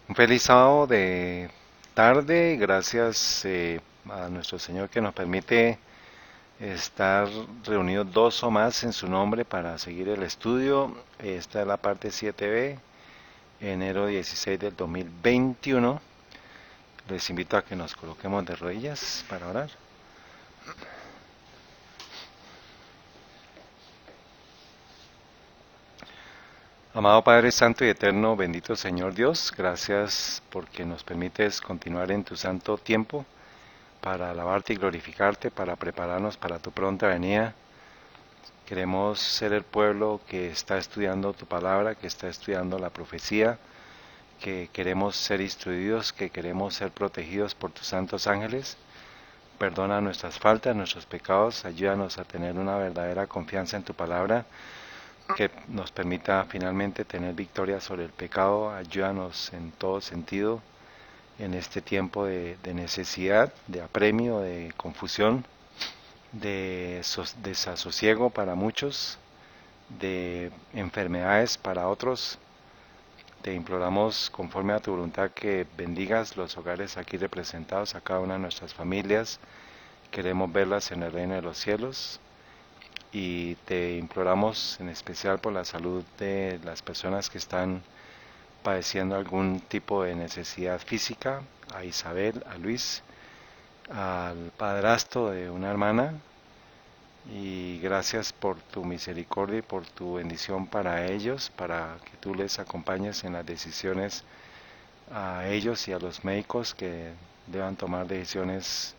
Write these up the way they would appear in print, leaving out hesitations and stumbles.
Un feliz sábado de tarde, gracias a nuestro Señor que nos permite estar reunidos dos o más en su nombre para seguir el estudio. Esta es la parte 7b, enero 16 del 2021. Les invito a que nos coloquemos de rodillas para orar. Amado Padre Santo y Eterno, bendito Señor Dios, gracias porque nos permites continuar en tu santo tiempo para alabarte y glorificarte, para prepararnos para tu pronta venida. Queremos ser el pueblo que está estudiando tu palabra, que está estudiando la profecía, que queremos ser instruidos, que queremos ser protegidos por tus santos ángeles. Perdona nuestras faltas, nuestros pecados, ayúdanos a tener una verdadera confianza en tu palabra, que nos permita finalmente tener victoria sobre el pecado. Ayúdanos en todo sentido en este tiempo de necesidad, de apremio, de confusión, de desasosiego para muchos, de enfermedades para otros. Te imploramos, conforme a tu voluntad, que bendigas los hogares aquí representados, a cada una de nuestras familias. Queremos verlas en el reino de los cielos. Y te imploramos en especial por la salud de las personas que están padeciendo algún tipo de necesidad física, a Isabel, a Luis, al padrastro de una hermana. Y gracias por tu misericordia y por tu bendición para ellos, para que tú les acompañes en las decisiones, a ellos y a los médicos que deban tomar decisiones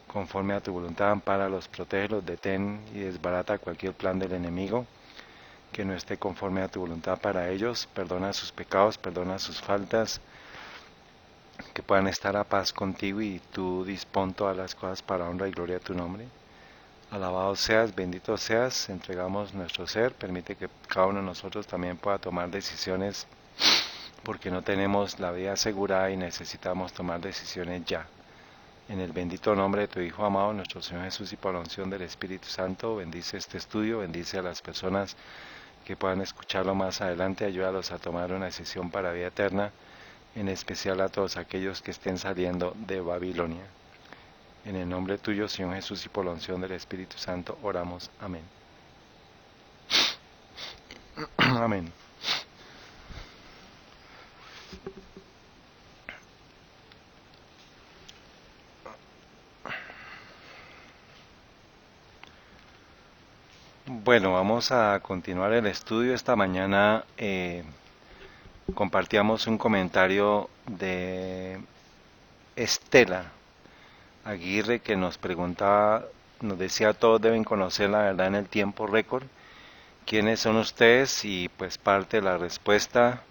conforme a tu voluntad. Ampáralos, protégelos, detén y desbarata cualquier plan del enemigo que no esté conforme a tu voluntad para ellos. Perdona sus pecados, perdona sus faltas, que puedan estar a paz contigo, y tú dispón todas las cosas para honra y gloria a tu nombre. Alabado seas, bendito seas, entregamos nuestro ser, permite que cada uno de nosotros también pueda tomar decisiones, porque no tenemos la vida asegurada y necesitamos tomar decisiones ya. En el bendito nombre de tu Hijo amado, nuestro Señor Jesús, y por la unción del Espíritu Santo, bendice este estudio, bendice a las personas que puedan escucharlo más adelante, ayúdalos a tomar una decisión para vida eterna, en especial a todos aquellos que estén saliendo de Babilonia. En el nombre tuyo, Señor Jesús, y por la unción del Espíritu Santo, oramos. Amén. Amén. Bueno, vamos a continuar el estudio. Esta mañana compartíamos un comentario de Estela Aguirre, que nos preguntaba, nos decía: todos deben conocer la verdad en el tiempo récord. ¿Quiénes son ustedes? Y pues parte de la respuesta,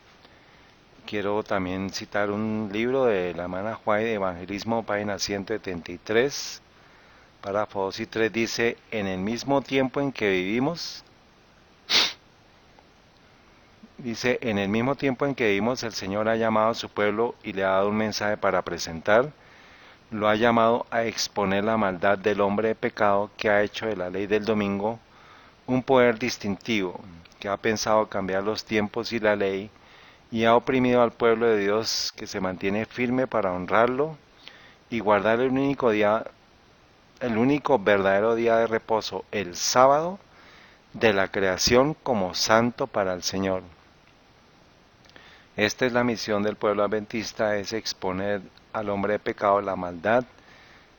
quiero también citar un libro de la hermana White de Evangelismo, página 173, párrafo 2 y 3, dice: en el mismo tiempo en que vivimos, en el mismo tiempo en que vivimos, el Señor ha llamado a su pueblo y le ha dado un mensaje para presentar. Lo ha llamado a exponer la maldad del hombre de pecado, que ha hecho de la ley del domingo un poder distintivo, que ha pensado cambiar los tiempos y la ley, y ha oprimido al pueblo de Dios, que se mantiene firme para honrarlo y guardar el único verdadero día de reposo, el sábado, de la creación, como santo para el Señor. Esta es la misión del pueblo adventista: es exponer al hombre de pecado la maldad,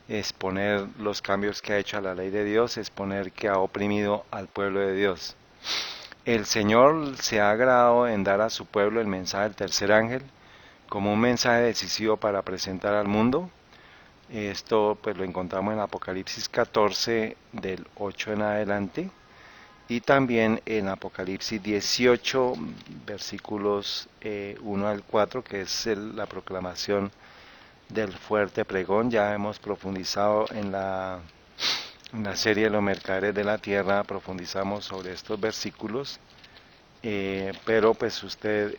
exponer los cambios que ha hecho a la ley de Dios, exponer que ha oprimido al pueblo de Dios. El Señor se ha agradado en dar a su pueblo el mensaje del tercer ángel como un mensaje decisivo para presentar al mundo. Esto pues lo encontramos en Apocalipsis 14 del 8 en adelante, y también en Apocalipsis 18 versículos 1 al 4, que es la proclamación del fuerte pregón. Ya hemos profundizado en la serie de los mercaderes de la tierra, profundizamos sobre estos versículos, pero pues usted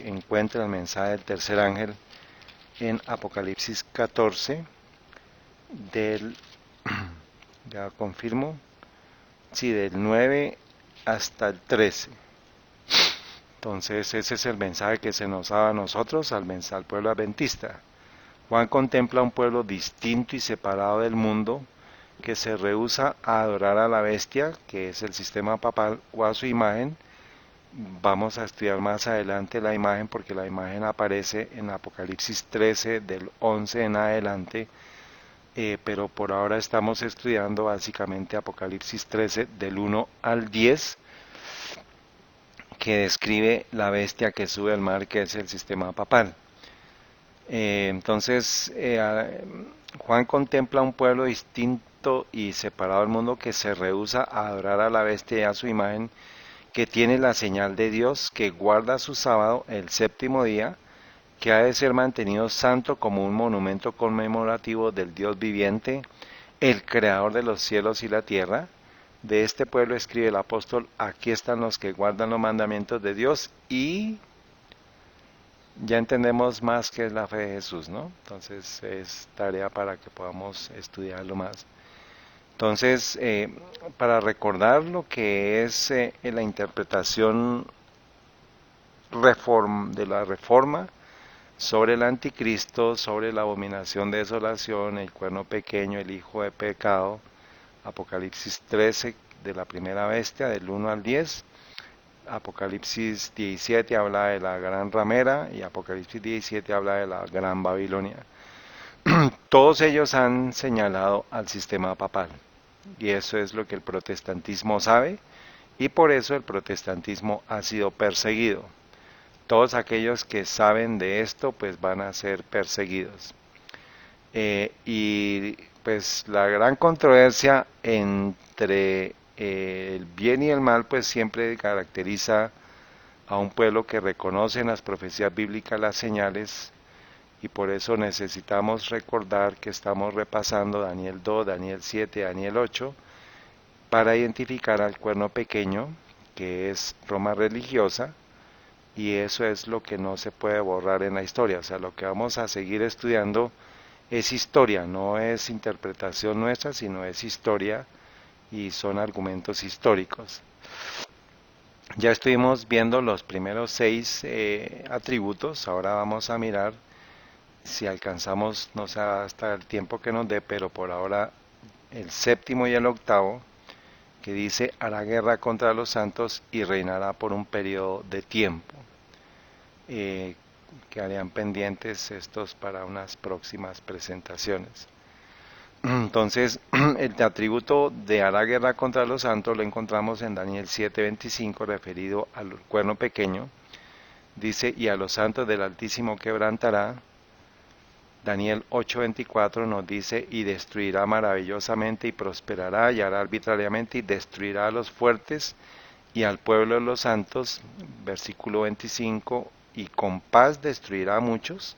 encuentra el mensaje del tercer ángel en Apocalipsis 14 del, ya confirmo, sí, del 9 hasta el 13. Entonces ese es el mensaje que se nos da a nosotros, al pueblo adventista. Juan contempla un pueblo distinto y separado del mundo que se rehúsa a adorar a la bestia, que es el sistema papal, o a su imagen. Vamos a estudiar más adelante la imagen porque la imagen aparece en Apocalipsis 13 del 11 en adelante, pero por ahora estamos estudiando básicamente Apocalipsis 13 del 1 al 10, que describe la bestia que sube al mar, que es el sistema papal. Juan contempla un pueblo distinto y separado del mundo que se rehúsa a adorar a la bestia y a su imagen, que tiene la señal de Dios, que guarda su sábado, el séptimo día, que ha de ser mantenido santo como un monumento conmemorativo del Dios viviente, el creador de los cielos y la tierra. De este pueblo escribe el apóstol: aquí están los que guardan los mandamientos de Dios, y ya entendemos más qué es la fe de Jesús, ¿no? Entonces es tarea para que podamos estudiarlo más. Entonces, para recordar lo que es la interpretación de la reforma sobre el anticristo, sobre la abominación de desolación, el cuerno pequeño, el hijo de pecado, Apocalipsis 13 de la primera bestia, del 1 al 10, Apocalipsis 17 habla de la gran ramera y Apocalipsis 17 habla de la gran Babilonia. Todos ellos han señalado al sistema papal y eso es lo que el protestantismo sabe, y por eso el protestantismo ha sido perseguido. Todos aquellos que saben de esto pues van a ser perseguidos. Y pues la gran controversia entre el bien y el mal pues siempre caracteriza a un pueblo que reconoce en las profecías bíblicas las señales, y por eso necesitamos recordar que estamos repasando Daniel 2, Daniel 7, Daniel 8 para identificar al cuerno pequeño, que es Roma religiosa, y eso es lo que no se puede borrar en la historia. O sea, lo que vamos a seguir estudiando es historia, no es interpretación nuestra, sino es historia y son argumentos históricos. Ya estuvimos viendo los primeros 6 atributos, ahora vamos a mirar si alcanzamos, no sé hasta el tiempo que nos dé, pero por ahora el séptimo y el octavo, que dice: hará guerra contra los santos y reinará por un periodo de tiempo. Quedarían pendientes estos para unas próximas presentaciones. Entonces, el atributo de hará guerra contra los santos lo encontramos en Daniel 7:25, referido al cuerno pequeño. Dice: y a los santos del Altísimo quebrantará. Daniel 8:24 nos dice: y destruirá maravillosamente y prosperará y hará arbitrariamente y destruirá a los fuertes y al pueblo de los santos. Versículo 25: y con paz destruirá a muchos.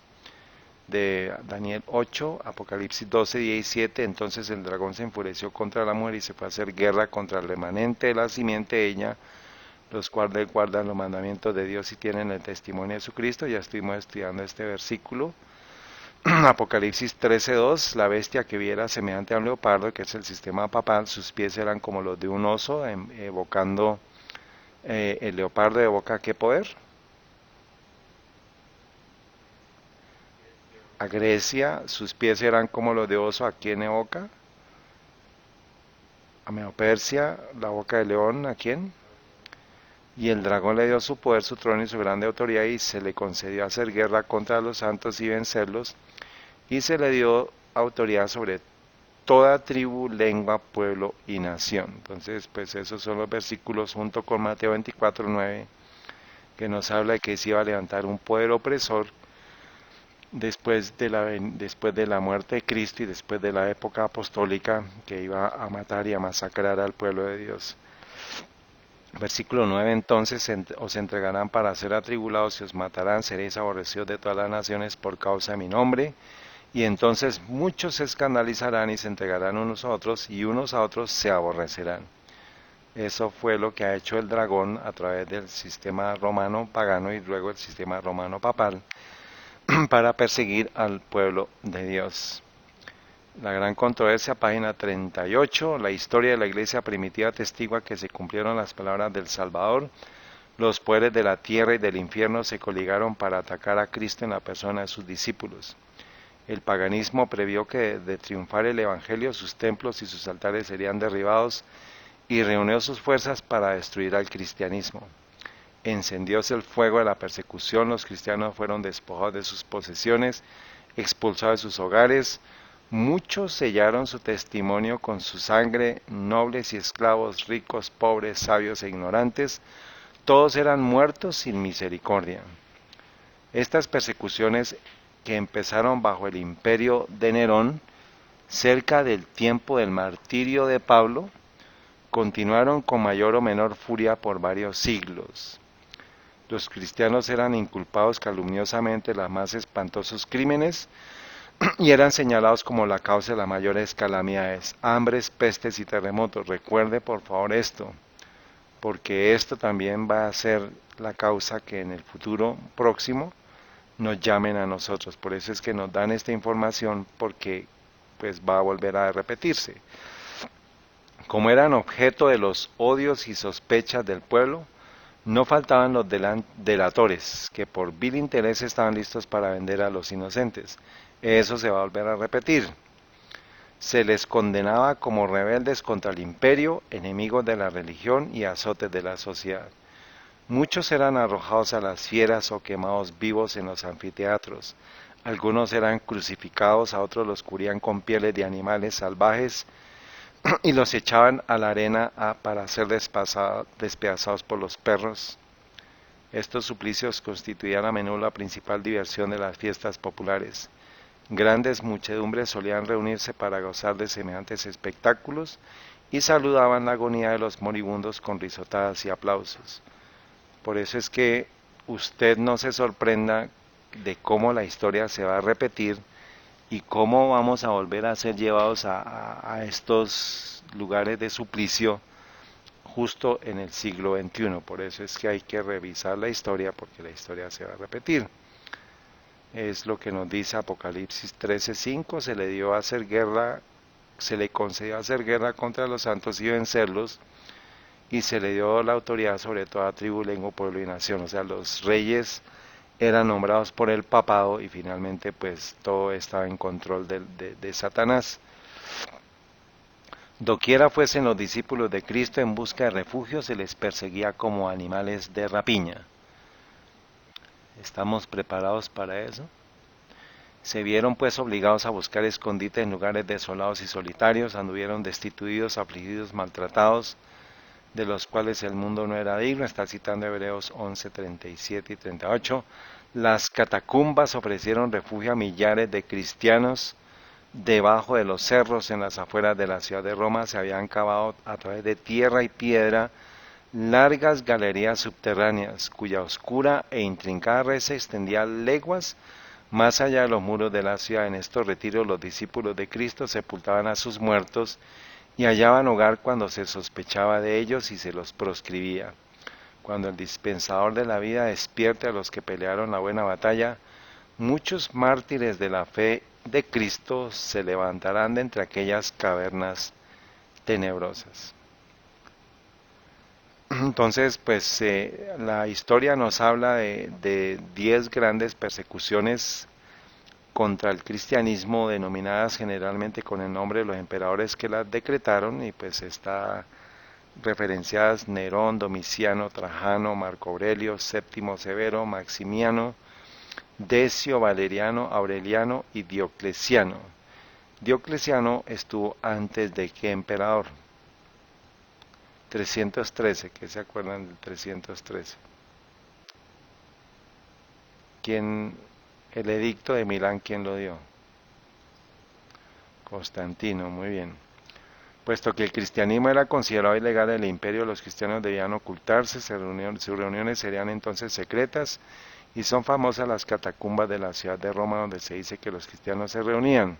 De Daniel 8, Apocalipsis 12:17, entonces el dragón se enfureció contra la mujer y se fue a hacer guerra contra el remanente de la simiente de ella, los cuales guardan los mandamientos de Dios y tienen el testimonio de Jesucristo. Ya estuvimos estudiando este versículo. Apocalipsis 13:2, la bestia que viera semejante a un leopardo, que es el sistema papal, sus pies eran como los de un oso, evocando el leopardo evoca ¿qué poder? A Grecia. Sus pies eran como los de oso, ¿a quién evoca? A Medo-Persia. La boca de león, ¿a quién? Y el dragón le dio su poder, su trono y su grande autoridad, y se le concedió hacer guerra contra los santos y vencerlos, y se le dio autoridad sobre toda tribu, lengua, pueblo y nación. Entonces, pues esos son los versículos junto con Mateo 24:9, que nos habla de que se iba a levantar un poder opresor después de la muerte de Cristo y después de la época apostólica, que iba a matar y a masacrar al pueblo de Dios. Versículo 9, entonces os entregarán para ser atribulados y os matarán, seréis aborrecidos de todas las naciones por causa de mi nombre, y entonces muchos se escandalizarán y se entregarán unos a otros, y unos a otros se aborrecerán. Eso fue lo que ha hecho el dragón a través del sistema romano pagano y luego el sistema romano papal para perseguir al pueblo de Dios. La gran controversia, página 38, la historia de la iglesia primitiva testigua que se cumplieron las palabras del Salvador. Los poderes de la tierra y del infierno se coligaron para atacar a Cristo en la persona de sus discípulos. El paganismo previó que de triunfar el Evangelio sus templos y sus altares serían derribados y reunió sus fuerzas para destruir al cristianismo. Encendióse el fuego de la persecución, los cristianos fueron despojados de sus posesiones, expulsados de sus hogares, muchos sellaron su testimonio con su sangre, nobles y esclavos, ricos, pobres, sabios e ignorantes, todos eran muertos sin misericordia. Estas persecuciones que empezaron bajo el imperio de Nerón, cerca del tiempo del martirio de Pablo, continuaron con mayor o menor furia por varios siglos. Los cristianos eran inculpados calumniosamente de los más espantosos crímenes y eran señalados como la causa de las mayores calamidades, hambres, pestes y terremotos. Recuerde por favor esto, porque esto también va a ser la causa que en el futuro próximo nos llamen a nosotros. Por eso es que nos dan esta información, porque pues va a volver a repetirse. Como eran objeto de los odios y sospechas del pueblo, no faltaban los delatores, que por vil interés estaban listos para vender a los inocentes. Eso se va a volver a repetir. Se les condenaba como rebeldes contra el imperio, enemigos de la religión y azotes de la sociedad. Muchos eran arrojados a las fieras o quemados vivos en los anfiteatros. Algunos eran crucificados, a otros los cubrían con pieles de animales salvajes y los echaban a la arena para ser despedazados por los perros. Estos suplicios constituían a menudo la principal diversión de las fiestas populares. Grandes muchedumbres solían reunirse para gozar de semejantes espectáculos y saludaban la agonía de los moribundos con risotadas y aplausos. Por eso es que usted no se sorprenda de cómo la historia se va a repetir y cómo vamos a volver a ser llevados a estos lugares de suplicio justo en el siglo XXI. Por eso es que hay que revisar la historia, porque la historia se va a repetir. Es lo que nos dice Apocalipsis 13:5, se le concedió hacer guerra contra los santos y vencerlos, y se le dio la autoridad sobre toda tribu, lengua, pueblo y nación. O sea, los reyes eran nombrados por el papado y finalmente pues todo estaba en control de Satanás. Doquiera fuesen los discípulos de Cristo en busca de refugio, se les perseguía como animales de rapiña. ¿Estamos preparados para eso? Se vieron pues obligados a buscar escondite en lugares desolados y solitarios, anduvieron destituidos, afligidos, maltratados, de los cuales el mundo no era digno. Está citando Hebreos 11, 37 y 38. Las catacumbas ofrecieron refugio a millares de cristianos. Debajo de los cerros en las afueras de la ciudad de Roma se habían cavado a través de tierra y piedra largas galerías subterráneas, cuya oscura e intrincada red se extendía leguas más allá de los muros de la ciudad. En estos retiros los discípulos de Cristo sepultaban a sus muertos y hallaban hogar cuando se sospechaba de ellos y se los proscribía. Cuando el dispensador de la vida despierte a los que pelearon la buena batalla, muchos mártires de la fe de Cristo se levantarán de entre aquellas cavernas tenebrosas. Entonces, pues la historia nos habla de 10 grandes persecuciones contra el cristianismo, denominadas generalmente con el nombre de los emperadores que las decretaron, y pues está referenciadas Nerón, Domiciano, Trajano, Marco Aurelio, Séptimo Severo, Maximiano, Decio, Valeriano, Aureliano y Diocleciano. Diocleciano estuvo antes de qué emperador. 313, ¿qué se acuerdan del 313? ¿Quién, el edicto de Milán, quién lo dio? Constantino, muy bien. Puesto que el cristianismo era considerado ilegal en el imperio, los cristianos debían ocultarse, sus reuniones serían entonces secretas, y son famosas las catacumbas de la ciudad de Roma, donde se dice que los cristianos se reunían.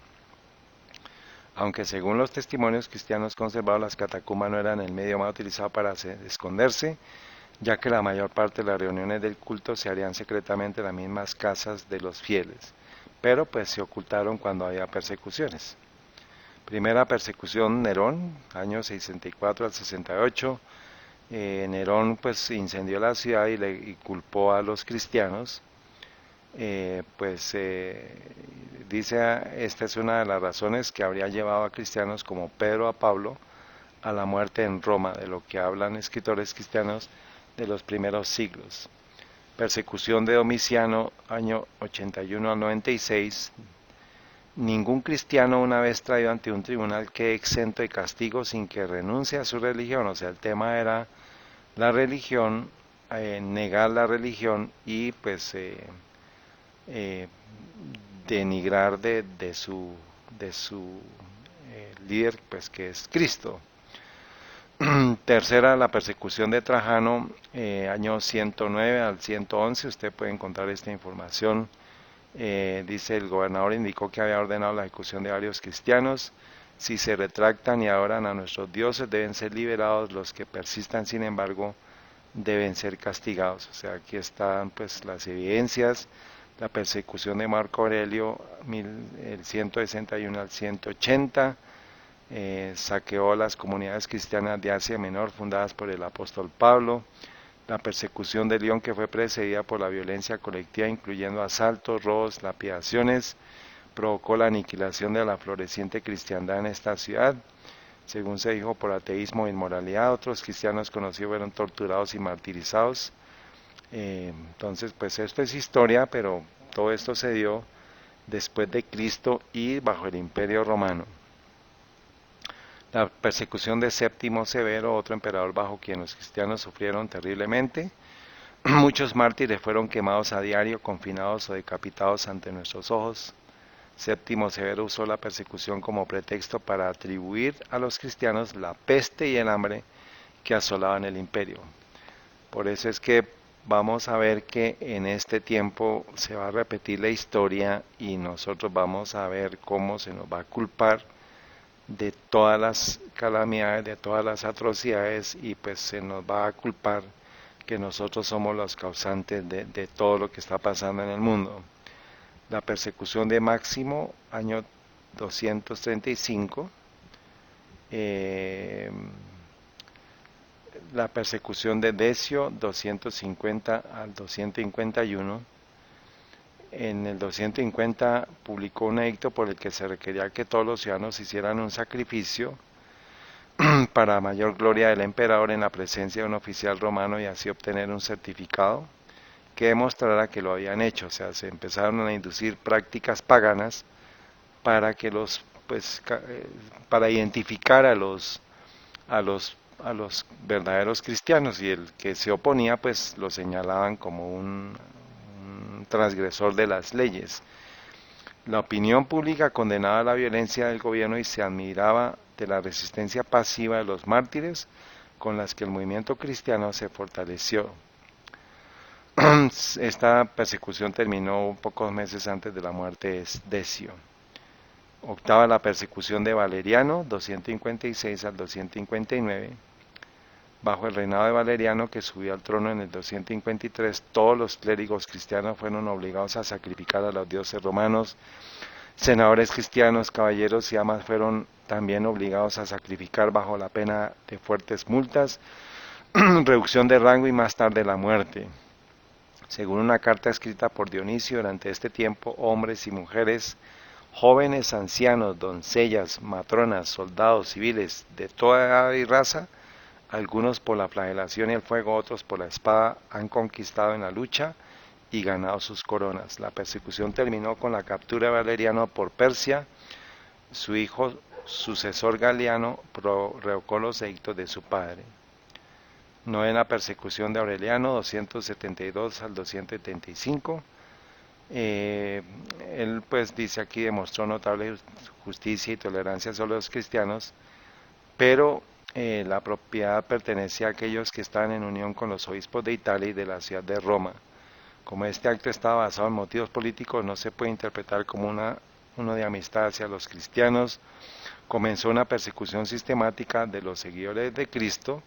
Aunque según los testimonios cristianos conservados, las catacumbas no eran el medio más utilizado para esconderse, ya que la mayor parte de las reuniones del culto se harían secretamente en las mismas casas de los fieles, pero pues se ocultaron cuando había persecuciones. Primera persecución, Nerón, años 64 al 68, Nerón pues incendió la ciudad y culpó a los cristianos. Dice, esta es una de las razones que habría llevado a cristianos como Pedro a Pablo a la muerte en Roma, de lo que hablan escritores cristianos de los primeros siglos. Persecución de Domiciano, año 81 al 96. Ningún cristiano una vez traído ante un tribunal quede exento de castigo sin que renuncie a su religión. O sea, el tema era la religión, negar la religión y pues eh, denigrar de su líder, pues que es Cristo. Tercera, la persecución de Trajano, año 109 al 111. Usted puede encontrar esta información. Dice, el gobernador indicó que había ordenado la ejecución de varios cristianos. Si se retractan y adoran a nuestros dioses, deben ser liberados. Los que persistan, sin embargo, deben ser castigados. O sea, aquí están pues las evidencias. La persecución de Marco Aurelio, el 161 al 180. Saqueó las comunidades cristianas de Asia Menor fundadas por el apóstol Pablo. La persecución de León, que fue precedida por la violencia colectiva, incluyendo asaltos, robos, lapidaciones, provocó la aniquilación de la floreciente cristiandad en esta ciudad. Según se dijo, por ateísmo e inmoralidad, otros cristianos conocidos fueron torturados y martirizados. Entonces, pues esto es historia, pero todo esto se dio después de Cristo y bajo el Imperio Romano. La persecución de Séptimo Severo, otro emperador bajo quien los cristianos sufrieron terriblemente. Muchos mártires fueron quemados a diario, confinados o decapitados ante nuestros ojos. Séptimo Severo usó la persecución como pretexto para atribuir a los cristianos la peste y el hambre que asolaban el imperio. Por eso es que vamos a ver que en este tiempo se va a repetir la historia y nosotros vamos a ver cómo se nos va a culpar de todas las calamidades, de todas las atrocidades, y pues se nos va a culpar que nosotros somos los causantes de todo lo que está pasando en el mundo. La persecución de Máximo, año 235. La persecución de Decio, 250 al 251. En el 250 publicó un edicto por el que se requería que todos los ciudadanos hicieran un sacrificio para mayor gloria del emperador en la presencia de un oficial romano y así obtener un certificado que demostrara que lo habían hecho. O sea, se empezaron a inducir prácticas paganas para que para identificar a los verdaderos cristianos, y el que se oponía pues lo señalaban como un transgresor de las leyes. La opinión pública condenaba la violencia del gobierno y se admiraba de la resistencia pasiva de los mártires con las que el movimiento cristiano se fortaleció. Esta persecución terminó pocos meses antes de la muerte de Decio. Octava, la persecución de Valeriano, 256 al 259. Bajo el reinado de Valeriano, que subió al trono en el 253, todos los clérigos cristianos fueron obligados a sacrificar a los dioses romanos. Senadores cristianos, caballeros y amas fueron también obligados a sacrificar bajo la pena de fuertes multas, reducción de rango y más tarde la muerte. Según una carta escrita por Dionisio, durante este tiempo hombres y mujeres, jóvenes, ancianos, doncellas, matronas, soldados, civiles de toda edad y raza, algunos por la flagelación y el fuego, otros por la espada, han conquistado en la lucha y ganado sus coronas. La persecución terminó con la captura de Valeriano por Persia. Su hijo sucesor Galiano revocó los edictos de su padre. Novena, persecución de Aureliano, 272 al 275. Él pues dice aquí demostró notable justicia y tolerancia sobre los cristianos, pero la propiedad pertenecía a aquellos que estaban en unión con los obispos de Italia y de la ciudad de Roma. Como este acto estaba basado en motivos políticos, no se puede interpretar como uno de amistad hacia los cristianos. Comenzó una persecución sistemática de los seguidores de Cristo.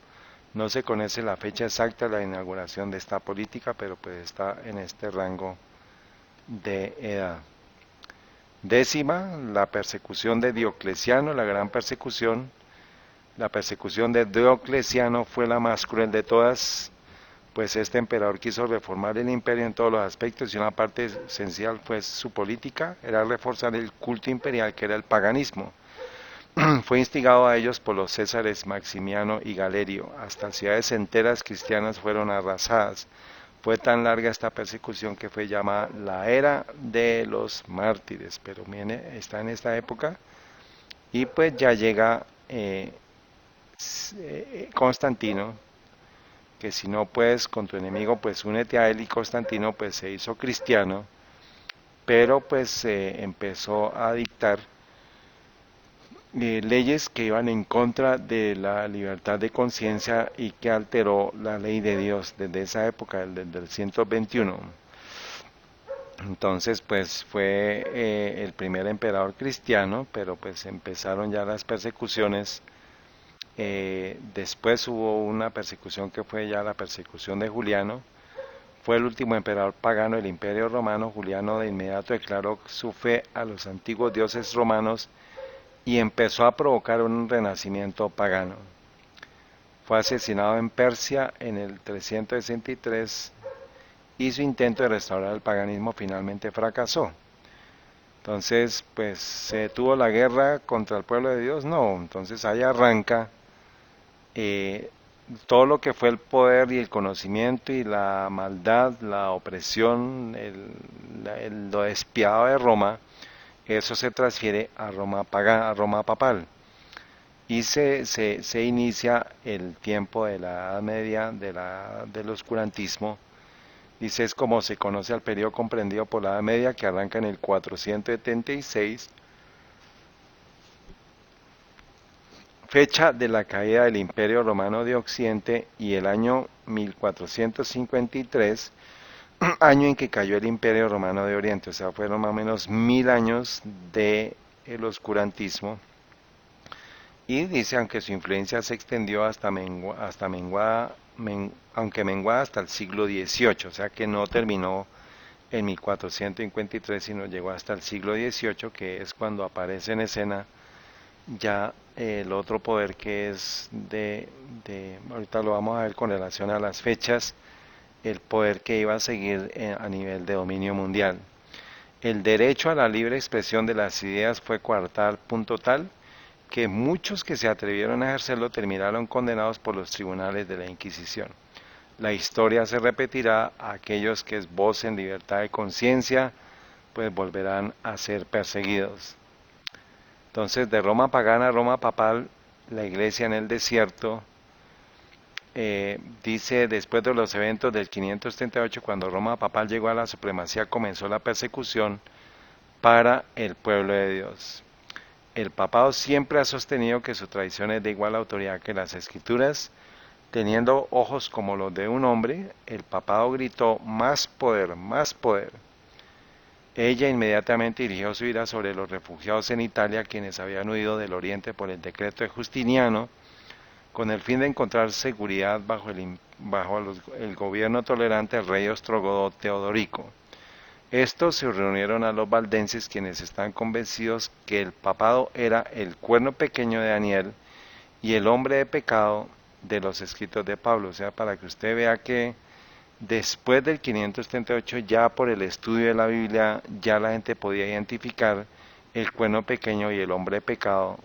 No se conoce la fecha exacta de la inauguración de esta política, pero pues está en este rango de edad. Décima, la persecución de Diocleciano, la gran persecución. La persecución de Diocleciano fue la más cruel de todas, pues este emperador quiso reformar el imperio en todos los aspectos y una parte esencial fue su política, era reforzar el culto imperial que era el paganismo. Fue instigado a ellos por los césares Maximiano y Galerio, hasta ciudades enteras cristianas fueron arrasadas. Fue tan larga esta persecución que fue llamada la era de los mártires, pero viene, está en esta época y pues ya llega Constantino, que si no puedes con tu enemigo, pues únete a él, y Constantino pues se hizo cristiano, pero pues empezó a dictar leyes que iban en contra de la libertad de conciencia y que alteró la ley de Dios desde esa época, desde el 121. Entonces pues fue el primer emperador cristiano, pero pues empezaron ya las persecuciones. Después hubo una persecución que fue ya la persecución de Juliano. Fue el último emperador pagano del Imperio Romano. Juliano de inmediato declaró su fe a los antiguos dioses romanos y empezó a provocar un renacimiento pagano. Fue asesinado en Persia en el 363 y su intento de restaurar el paganismo finalmente fracasó. Entonces, pues, ¿se tuvo la guerra contra el pueblo de Dios? No, entonces ahí arranca eh, todo lo que fue el poder y el conocimiento y la maldad, la opresión, lo despiadado de Roma. Eso se transfiere a Roma pagana, a Roma papal. Y se inicia el tiempo de la Edad Media, del oscurantismo. Dice, es como se conoce al periodo comprendido por la Edad Media, que arranca en el 476, fecha de la caída del Imperio Romano de Occidente, y el año 1453, año en que cayó el Imperio Romano de Oriente. O sea, fueron más o menos 1000 años de el oscurantismo. Y dice, aunque su influencia se extendió aunque menguada hasta el siglo XVIII, o sea que no terminó en 1453, sino llegó hasta el siglo XVIII, que es cuando aparece en escena ya el otro poder que es ahorita lo vamos a ver con relación a las fechas, el poder que iba a seguir a nivel de dominio mundial. El derecho a la libre expresión de las ideas fue coartado al punto tal que muchos que se atrevieron a ejercerlo terminaron condenados por los tribunales de la Inquisición. La historia se repetirá, aquellos que esbocen libertad de conciencia, pues volverán a ser perseguidos. Entonces, de Roma pagana a Roma papal, la iglesia en el desierto, dice, después de los eventos del 538, cuando Roma papal llegó a la supremacía, comenzó la persecución para el pueblo de Dios. El papado siempre ha sostenido que su tradición es de igual autoridad que las escrituras. Teniendo ojos como los de un hombre, el papado gritó, más poder, más poder. Ella inmediatamente dirigió su ira sobre los refugiados en Italia, quienes habían huido del oriente por el decreto de Justiniano, con el fin de encontrar seguridad bajo el gobierno tolerante del rey ostrogodo Teodorico. Estos se reunieron a los valdenses, quienes están convencidos que el papado era el cuerno pequeño de Daniel y el hombre de pecado de los escritos de Pablo. O sea, para que usted vea que después del 538, ya por el estudio de la Biblia, ya la gente podía identificar el cuerno pequeño y el hombre de pecado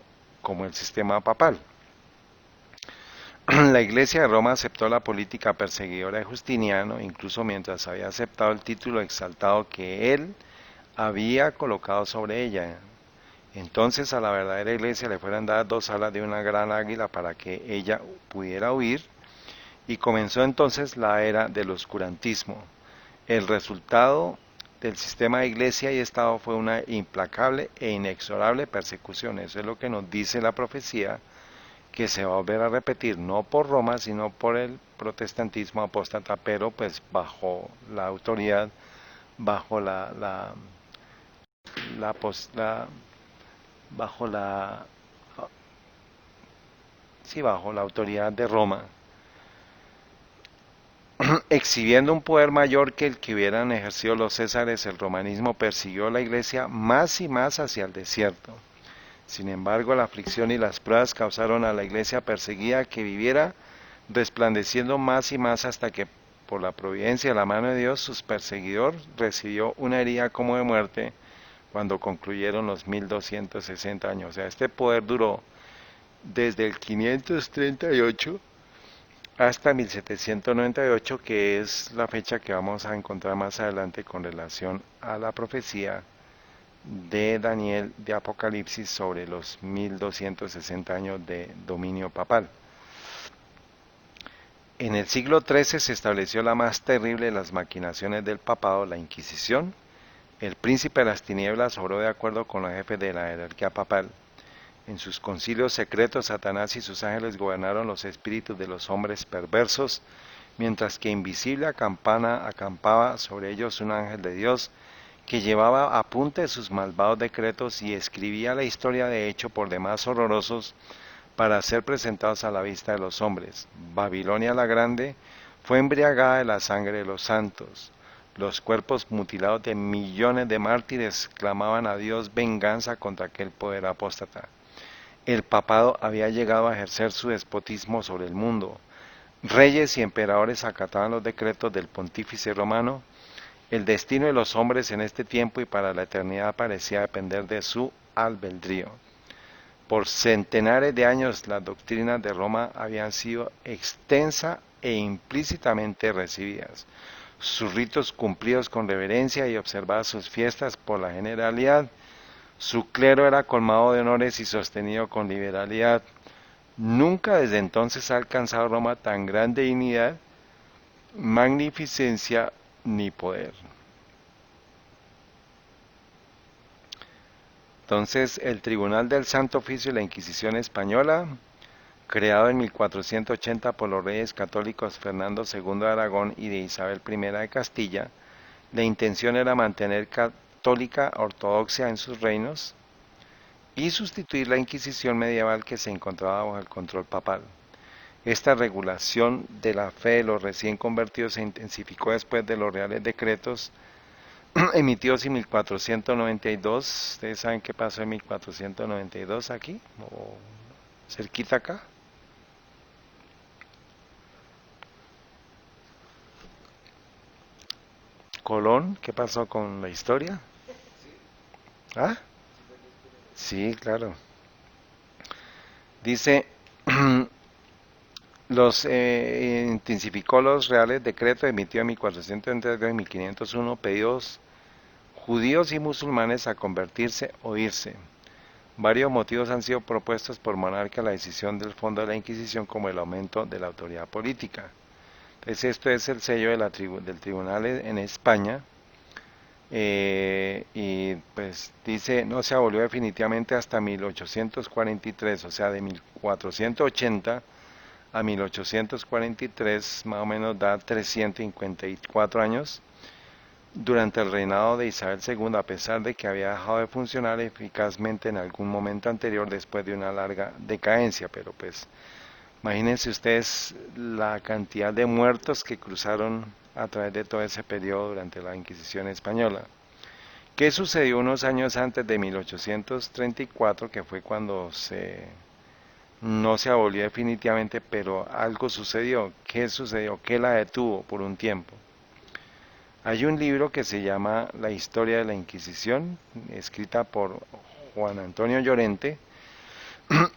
como el sistema papal. La Iglesia de Roma aceptó la política perseguidora de Justiniano, incluso mientras había aceptado el título exaltado que él había colocado sobre ella. Entonces a la verdadera iglesia le fueran dadas 2 alas de una gran águila para que ella pudiera huir, y comenzó entonces la era del oscurantismo. El resultado del sistema de iglesia y Estado fue una implacable e inexorable persecución. Eso es lo que nos dice la profecía, que se va a volver a repetir, no por Roma, sino por el protestantismo apóstata, pero pues bajo la autoridad, bajo la, bajo la, sí, bajo la autoridad de Roma, exhibiendo un poder mayor que el que hubieran ejercido los césares. El romanismo persiguió a la iglesia más y más hacia el desierto. Sin embargo, la aflicción y las pruebas causaron a la iglesia perseguida que viviera resplandeciendo más y más hasta que, por la providencia de la mano de Dios, su perseguidor recibió una herida como de muerte cuando concluyeron los 1260 años. O sea, este poder duró desde el 538 hasta 1798, que es la fecha que vamos a encontrar más adelante con relación a la profecía de Daniel de Apocalipsis sobre los 1260 años de dominio papal. En el siglo XIII se estableció la más terrible de las maquinaciones del papado, la Inquisición. El príncipe de las tinieblas obró de acuerdo con los jefes de la jerarquía papal. En sus concilios secretos, Satanás y sus ángeles gobernaron los espíritus de los hombres perversos, mientras que invisible acampaba sobre ellos un ángel de Dios, que llevaba apunte sus malvados decretos y escribía la historia de hechos por demás horrorosos para ser presentados a la vista de los hombres. Babilonia la Grande fue embriagada de la sangre de los santos. Los cuerpos mutilados de millones de mártires clamaban a Dios venganza contra aquel poder apóstata. El papado había llegado a ejercer su despotismo sobre el mundo. Reyes y emperadores acataban los decretos del pontífice romano. El destino de los hombres en este tiempo y para la eternidad parecía depender de su albedrío. Por centenares de años las doctrinas de Roma habían sido extensa e implícitamente recibidas, sus ritos cumplidos con reverencia y observadas sus fiestas por la generalidad. Su clero era colmado de honores y sostenido con liberalidad. Nunca desde entonces ha alcanzado Roma tan grande dignidad, magnificencia ni poder. Entonces, el Tribunal del Santo Oficio y la Inquisición Española, creado en 1480 por los reyes católicos Fernando II de Aragón y de Isabel I de Castilla, la intención era mantener católica ortodoxia en sus reinos y sustituir la Inquisición medieval que se encontraba bajo el control papal. Esta regulación de la fe de los recién convertidos se intensificó después de los reales decretos emitidos en 1492. ¿Ustedes saben qué pasó en 1492 aquí? ¿O cerquita acá? Colón, ¿qué pasó con la historia? ¿Ah? Sí, claro. Dice, intensificó los reales decretos emitidos en 1492 y 1501, pedidos judíos y musulmanes a convertirse o irse. Varios motivos han sido propuestos por monarca a la decisión del fondo de la Inquisición, como el aumento de la autoridad política. Entonces esto es el sello del tribunal en España, y pues dice no se abolió definitivamente hasta 1843, o sea de 1480 a 1843, más o menos da 354 años, durante el reinado de Isabel II, a pesar de que había dejado de funcionar eficazmente en algún momento anterior después de una larga decadencia. Pero pues imagínense ustedes la cantidad de muertos que cruzaron a través de todo ese periodo durante la Inquisición española. ¿Qué sucedió unos años antes de 1834, que fue cuando no se abolió definitivamente, pero algo sucedió? ¿Qué sucedió? ¿Qué la detuvo por un tiempo? Hay un libro que se llama La historia de la Inquisición, escrita por Juan Antonio Llorente.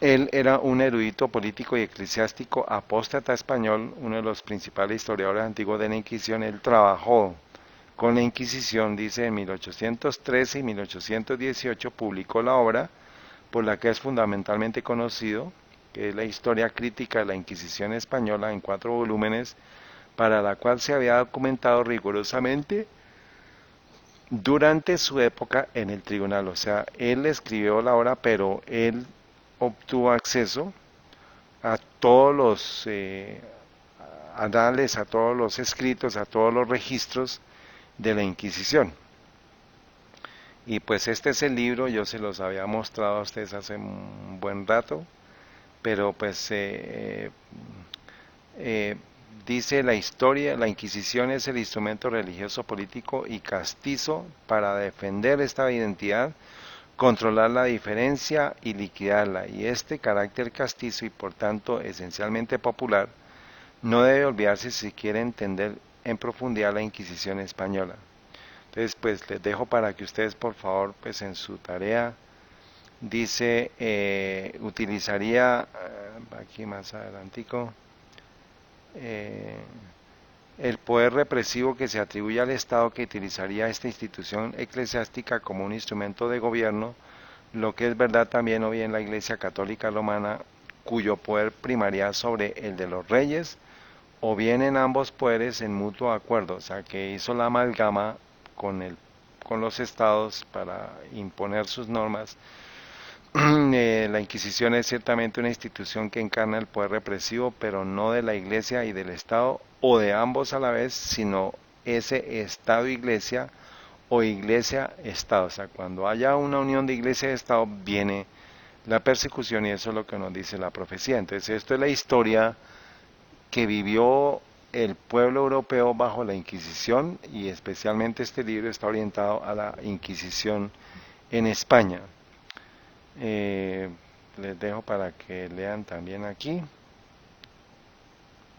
Él era un erudito político y eclesiástico apóstata español, uno de los principales historiadores antiguos de la Inquisición. Él trabajó con la Inquisición, dice, en 1813 y 1818 publicó la obra por la que es fundamentalmente conocido, que es la historia crítica de la Inquisición española en 4 volúmenes, para la cual se había documentado rigurosamente durante su época en el tribunal. O sea, él escribió la obra, pero él obtuvo acceso a todos los anales, a todos los escritos, a todos los registros de la Inquisición. Y pues este es el libro, yo se los había mostrado a ustedes hace un buen rato, pero pues dice la historia, la Inquisición es el instrumento religioso, político y castizo para defender esta identidad controlar la diferencia y liquidarla, y este carácter castizo y por tanto esencialmente popular no debe olvidarse si quiere entender en profundidad la Inquisición española. Entonces, pues les dejo para que ustedes, por favor, pues en su tarea, dice, utilizaría, aquí más adelantico, eh, el poder represivo que se atribuye al Estado que utilizaría esta institución eclesiástica como un instrumento de gobierno, lo que es verdad también hoy en la Iglesia Católica Romana, cuyo poder primaría sobre el de los reyes, o bien en ambos poderes en mutuo acuerdo, o sea, que hizo la amalgama con los estados para imponer sus normas. La Inquisición es ciertamente una institución que encarna el poder represivo, pero no de la Iglesia y del Estado, o de ambos a la vez, sino ese Estado-Iglesia o Iglesia-Estado. O sea, cuando haya una unión de Iglesia y Estado, viene la persecución y eso es lo que nos dice la profecía. Entonces, esto es la historia que vivió el pueblo europeo bajo la Inquisición y especialmente este libro está orientado a la Inquisición en España. Eh, Les dejo para que lean también aquí.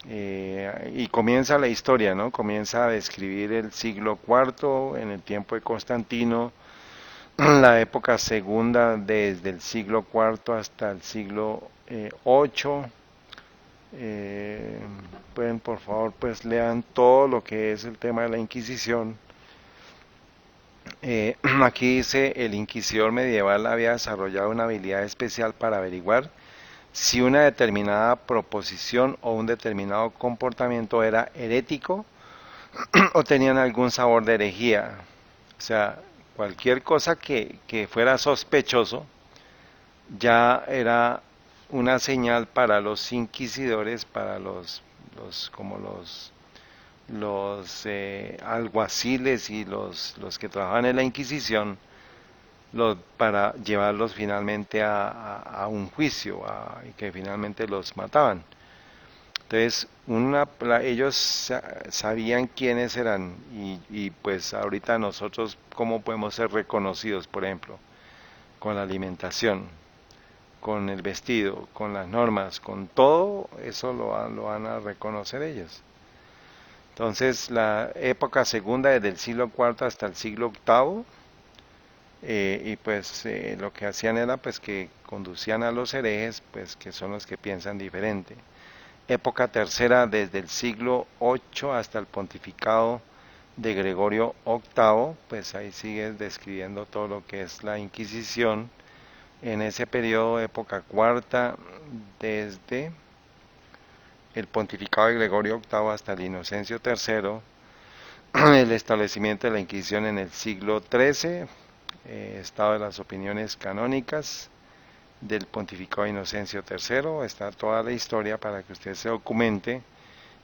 Y comienza la historia, ¿no? Comienza a describir el siglo cuarto en el tiempo de Constantino, la época segunda desde el siglo cuarto hasta el siglo ocho. Pueden por favor pues lean todo lo que es el tema de la Inquisición. Aquí dice el inquisidor medieval había desarrollado una habilidad especial para averiguar si una determinada proposición o un determinado comportamiento era herético o tenían algún sabor de herejía. O sea, cualquier cosa que fuera sospechoso ya era una señal para los inquisidores, para como los alguaciles y los que trabajaban en la Inquisición, para llevarlos finalmente a un juicio y que finalmente los mataban. Entonces, ellos sabían quiénes eran y pues ahorita nosotros cómo podemos ser reconocidos, por ejemplo, con la alimentación, con el vestido, con las normas, con todo eso lo van a reconocer ellos. Entonces, la época segunda desde el siglo cuarto hasta el siglo octavo, y pues lo que hacían era pues que conducían a los herejes, pues que son los que piensan diferente. Época tercera desde el siglo ocho hasta el pontificado de Gregorio octavo, pues ahí sigue describiendo todo lo que es la Inquisición. En ese periodo, época cuarta, desde el pontificado de Gregorio octavo hasta el Inocencio tercero, el establecimiento de la Inquisición en el siglo XIII, estado de las opiniones canónicas del pontificado Inocencio tercero, está toda la historia para que usted se documente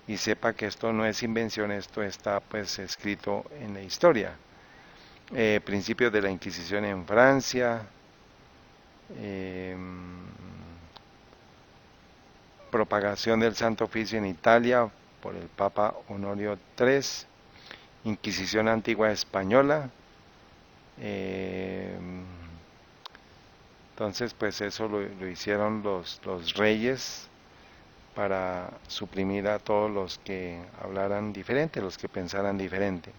y sepa que esto no es invención, esto está pues escrito en la historia. Principios de la Inquisición en Francia, eh, propagación del Santo Oficio en Italia por el Papa Honorio III, Inquisición Antigua Española. Entonces, pues eso lo hicieron los reyes para suprimir a todos los que hablaran diferente, los que pensaran diferente.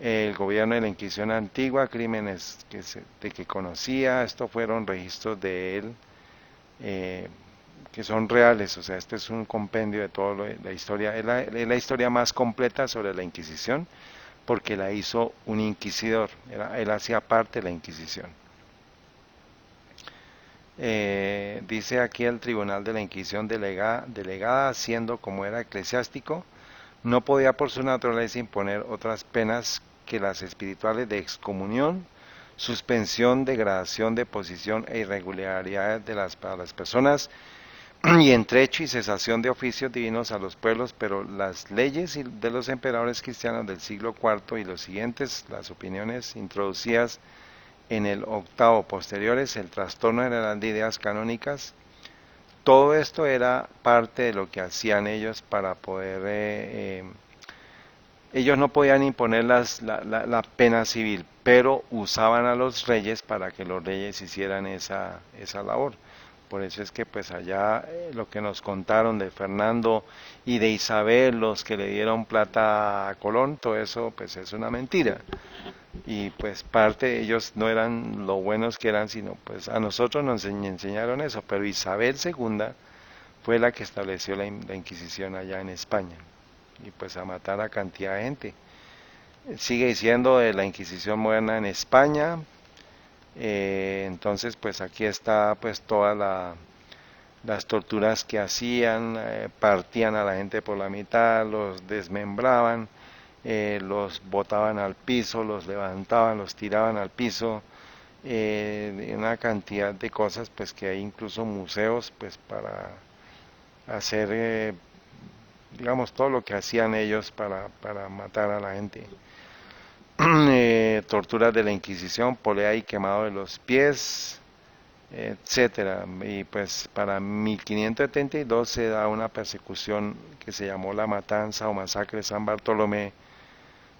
El gobierno de la Inquisición Antigua, crímenes de que conocía, estos fueron registros de él, que son reales, o sea, este es un compendio de toda la historia, es la historia más completa sobre la Inquisición, porque la hizo un inquisidor, él hacía parte de la Inquisición. Dice aquí el tribunal de la Inquisición delegada, siendo como era eclesiástico, no podía por su naturaleza imponer otras penas que las espirituales de excomunión, suspensión, degradación de posición e irregularidades para las personas y entrecho y cesación de oficios divinos a los pueblos, pero las leyes de los emperadores cristianos del siglo IV y los siguientes, las opiniones introducidas en el octavo posteriores, el trastorno general de ideas canónicas, todo esto era parte de lo que hacían ellos para poder ellos no podían imponer la pena civil, pero usaban a los reyes para que los reyes hicieran esa labor. Por eso es que pues allá lo que nos contaron de Fernando y de Isabel, los que le dieron plata a Colón, todo eso pues es una mentira. Y pues parte de ellos no eran lo buenos que eran, sino pues a nosotros nos enseñaron eso. Pero Isabel segunda fue la que estableció la Inquisición allá en España. Y pues a matar a cantidad de gente. Sigue siendo de la Inquisición moderna en España. Entonces pues aquí está pues toda las torturas que hacían, partían a la gente por la mitad, los desmembraban, los botaban al piso, los levantaban, los tiraban al piso, una cantidad de cosas pues que hay incluso museos pues para hacer digamos todo lo que hacían ellos para matar a la gente. Torturas de la Inquisición, polea y quemado de los pies, etcétera. Y pues para 1572 se da una persecución que se llamó la matanza o masacre de San Bartolomé,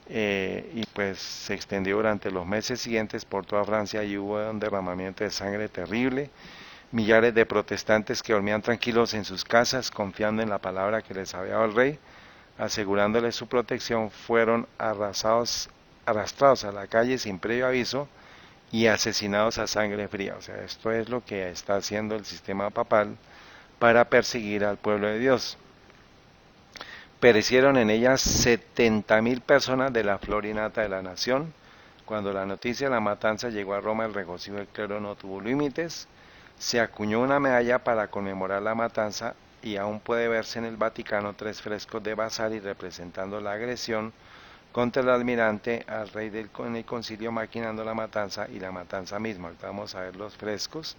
y pues se extendió durante los meses siguientes por toda Francia y hubo un derramamiento de sangre terrible. Millares de protestantes que dormían tranquilos en sus casas confiando en la palabra que les había dado el rey, asegurándoles su protección, fueron arrastrados a la calle sin previo aviso y asesinados a sangre fría. O sea, esto es lo que está haciendo el sistema papal para perseguir al pueblo de Dios. Perecieron en ellas 70.000 personas de la flor y nata de la nación. Cuando la noticia de la matanza llegó a Roma, el regocijo del clero no tuvo límites. Se acuñó una medalla para conmemorar la matanza y aún puede verse en el Vaticano 3 frescos de Vasari representando la agresión contra el almirante al rey en el concilio maquinando la matanza y la matanza misma. Ahorita vamos a ver los frescos,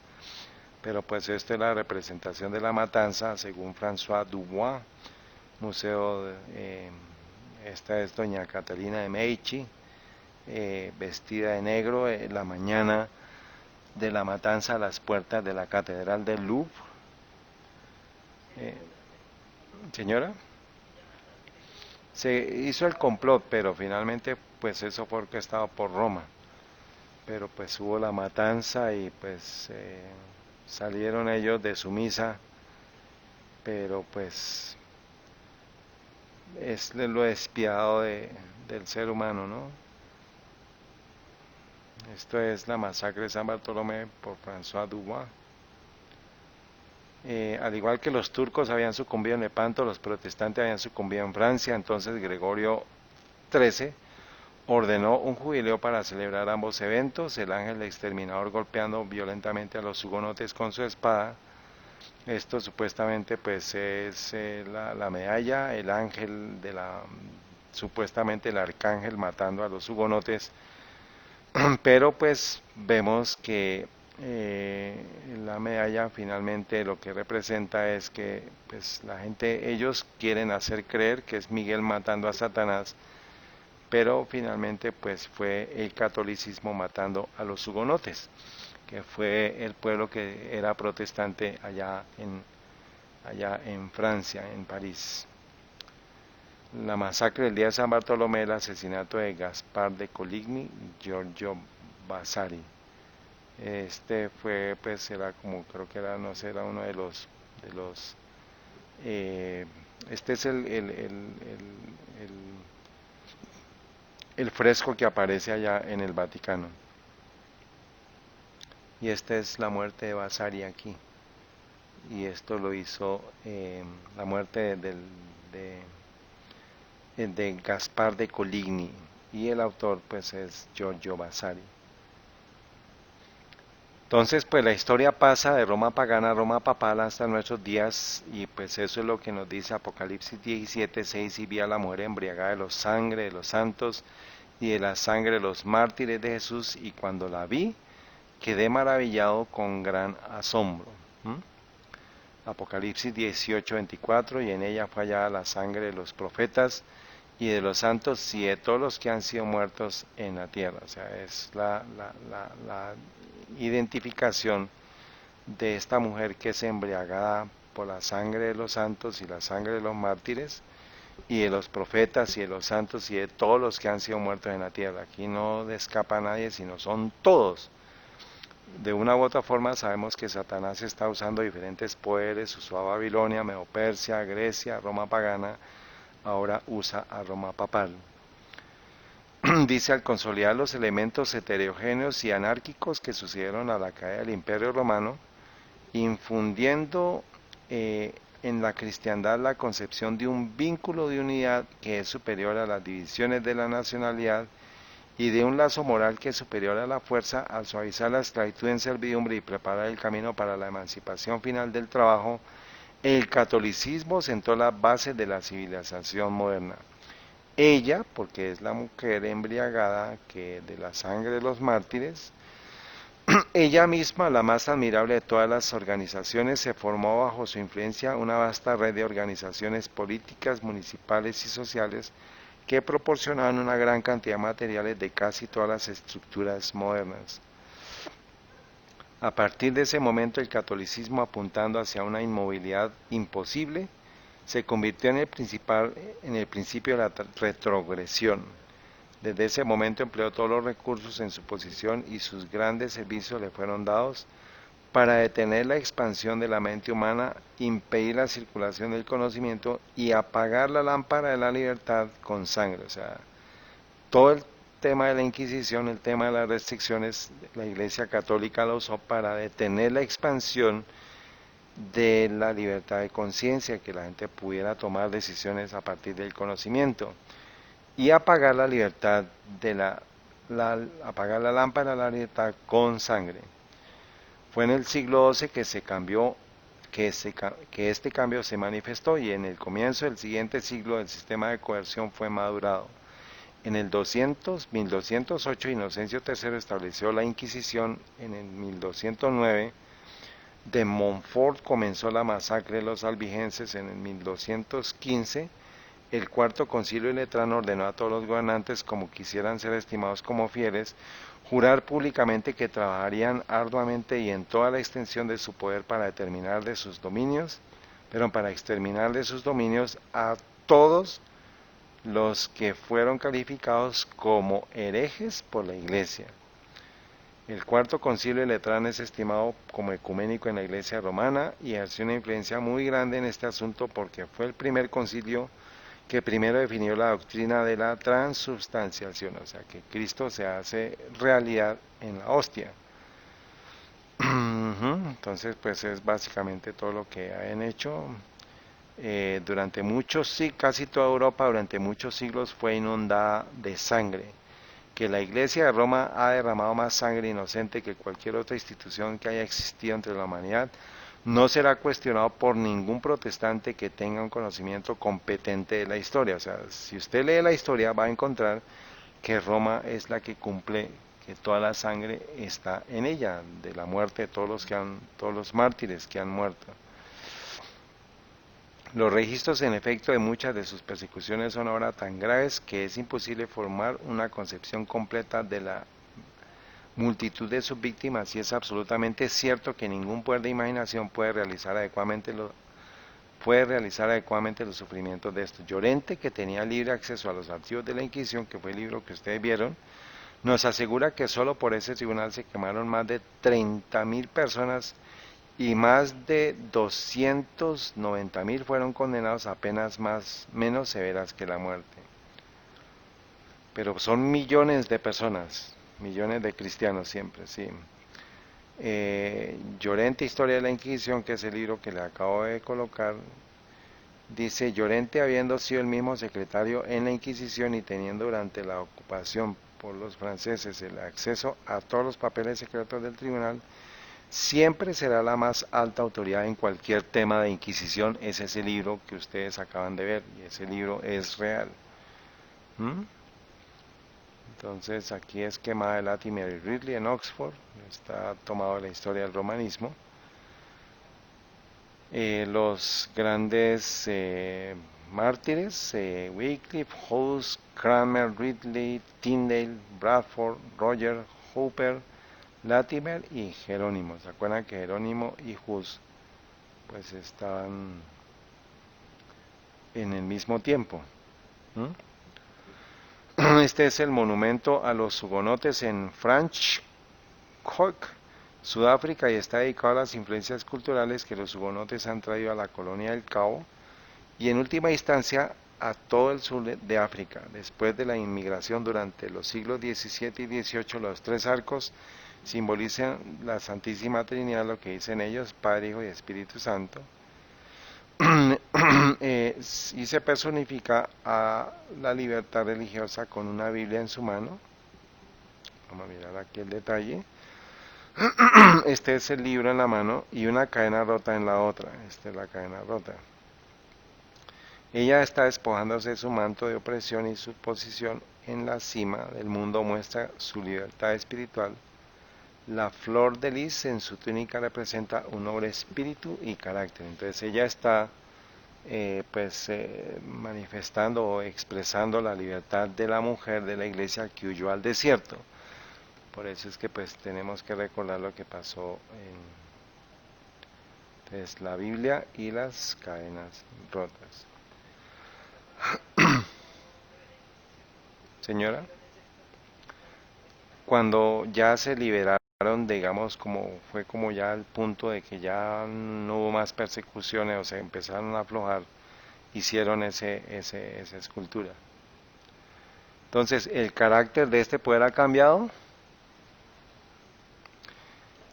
pero pues esta es la representación de la matanza según François Dubois, museo, esta es doña Catalina de Medici, vestida de negro, la mañana de la matanza a las puertas de la catedral del Louvre. Eh, Señora, se hizo el complot, pero finalmente pues eso fue orquestado por Roma. Pero pues hubo la matanza y pues salieron ellos de su misa, pero pues es lo despiadado del ser humano, ¿no? Esto es la masacre de San Bartolomé por François Dubois. Al igual que los turcos habían sucumbido en Lepanto, los protestantes habían sucumbido en Francia, entonces Gregorio XIII ordenó un jubileo para celebrar ambos eventos, el ángel exterminador golpeando violentamente a los hugonotes con su espada. Esto supuestamente pues es la medalla, el ángel supuestamente el arcángel matando a los hugonotes, pero pues vemos que la medalla finalmente lo que representa es que pues la gente, ellos quieren hacer creer que es Miguel matando a Satanás, pero finalmente pues fue el catolicismo matando a los hugonotes, que fue el pueblo que era protestante allá en Francia, en París. La masacre del día de San Bartolomé, el asesinato de Gaspar de Coligny y Giorgio Vasari. Este fue, pues, era como, creo que era, no sé, era uno de los este es el fresco que aparece allá en el Vaticano. Y esta es la muerte de Vasari aquí. Y esto lo hizo la muerte de Gaspar de Coligny. Y el autor pues es Giorgio Vasari. Entonces, pues la historia pasa de Roma pagana a Roma papal hasta nuestros días y pues eso es lo que nos dice Apocalipsis 17:6 y vi a la mujer embriagada de la sangre de los santos y de la sangre de los mártires de Jesús y cuando la vi quedé maravillado con gran asombro. Apocalipsis 18:24 y en ella fue hallada la sangre de los profetas y de los santos y de todos los que han sido muertos en la tierra. O sea, es la identificación de esta mujer que es embriagada por la sangre de los santos y la sangre de los mártires y de los profetas y de los santos y de todos los que han sido muertos en la tierra. Aquí no escapa nadie, sino son todos. De una u otra forma sabemos que Satanás está usando diferentes poderes, usó a Babilonia, Medo-Persia, Grecia, Roma pagana, ahora usa a Roma papal. Dice: al consolidar los elementos heterogéneos y anárquicos que sucedieron a la caída del Imperio Romano, infundiendo en la cristiandad la concepción de un vínculo de unidad que es superior a las divisiones de la nacionalidad y de un lazo moral que es superior a la fuerza, al suavizar la esclavitud en servidumbre y preparar el camino para la emancipación final del trabajo, el catolicismo sentó las bases de la civilización moderna. Ella, porque es la mujer embriagada que de la sangre de los mártires, ella misma, la más admirable de todas las organizaciones, se formó bajo su influencia una vasta red de organizaciones políticas, municipales y sociales que proporcionaban una gran cantidad de materiales de casi todas las estructuras modernas. A partir de ese momento, el catolicismo, apuntando hacia una inmovilidad imposible, se convirtió en el principio de la retrogresión. Desde ese momento empleó todos los recursos en su posición y sus grandes servicios le fueron dados para detener la expansión de la mente humana, impedir la circulación del conocimiento y apagar la lámpara de la libertad con sangre. O sea, todo el tema de la Inquisición, el tema de las restricciones, la Iglesia Católica lo usó para detener la expansión de la libertad de conciencia, que la gente pudiera tomar decisiones a partir del conocimiento y apagar la libertad de apagar la lámpara de la libertad con sangre. Fue en el siglo XII que se cambió, que este cambio se manifestó, y en el comienzo del siguiente siglo el sistema de coerción fue madurado. En el 1208 Inocencio III estableció la Inquisición. En el 1209 de Montfort comenzó la masacre de los albigenses. En el 1215 el Cuarto Concilio Letrano ordenó a todos los gobernantes, como quisieran ser estimados como fieles, jurar públicamente que trabajarían arduamente y en toda la extensión de su poder para exterminar de sus dominios a todos los que fueron calificados como herejes por la Iglesia. El Cuarto Concilio Letrano es estimado como ecuménico en la Iglesia romana y ejerció una influencia muy grande en este asunto porque fue el primer concilio que primero definió la doctrina de la transubstanciación, o sea, que Cristo se hace realidad en la hostia. Entonces, pues es básicamente todo lo que han hecho. Durante muchos siglos, casi toda Europa durante muchos siglos fue inundada de sangre. Que la Iglesia de Roma ha derramado más sangre inocente que cualquier otra institución que haya existido entre la humanidad no será cuestionado por ningún protestante que tenga un conocimiento competente de la historia. O sea, si usted lee la historia va a encontrar que Roma es la que cumple, que toda la sangre está en ella, de la muerte de todos los mártires que han muerto. Los registros en efecto de muchas de sus persecuciones son ahora tan graves que es imposible formar una concepción completa de la multitud de sus víctimas, y es absolutamente cierto que ningún poder de imaginación puede realizar adecuadamente los sufrimientos de estos. Llorente, que tenía libre acceso a los archivos de la Inquisición, que fue el libro que ustedes vieron, nos asegura que solo por ese tribunal se quemaron más de 30.000 personas y más de 290.000 fueron condenados a penas menos severas que la muerte. Pero son millones de personas, millones de cristianos siempre, sí. Llorente, Historia de la Inquisición, que es el libro que le acabo de colocar, dice: Llorente, habiendo sido el mismo secretario en la Inquisición y teniendo durante la ocupación por los franceses el acceso a todos los papeles secretos del tribunal, siempre será la más alta autoridad en cualquier tema de Inquisición. Es ese libro que ustedes acaban de ver, y ese libro es real. Entonces aquí es quemada Latimer y Ridley en Oxford, está tomado de la historia del romanismo. Los grandes mártires, Wycliffe, Hus, Cranmer, Ridley, Tyndale, Bradford, Roger, Hooper, Latimer y Jerónimo. ¿Se acuerdan que Jerónimo y Hus pues estaban en el mismo tiempo. ¿Mm? Este es el monumento a los hugonotes en Franschhoek, Sudáfrica, y está dedicado a las influencias culturales que los hugonotes han traído a la colonia del Cabo y en última instancia a todo el sur de África. Después de la inmigración durante los siglos XVII y XVIII, los tres arcos simbolizan la Santísima Trinidad, lo que dicen ellos, Padre, Hijo y Espíritu Santo. Y se personifica a la libertad religiosa con una Biblia en su mano. Vamos a mirar aquí el detalle. Este es el libro en la mano y una cadena rota en la otra. Esta es la cadena rota. Ella está despojándose de su manto de opresión y su posición en la cima del mundo muestra su libertad espiritual. La flor de lis en su túnica representa un noble espíritu y carácter. Entonces ella está manifestando o expresando la libertad de la mujer de la iglesia que huyó al desierto. Por eso es que pues tenemos que recordar lo que pasó en la Biblia y las cadenas rotas. Señora, cuando ya se liberaron, digamos, como fue como ya el punto de que ya no hubo más persecuciones o se empezaron a aflojar, hicieron esa escultura. Entonces, ¿el carácter de este poder ha cambiado?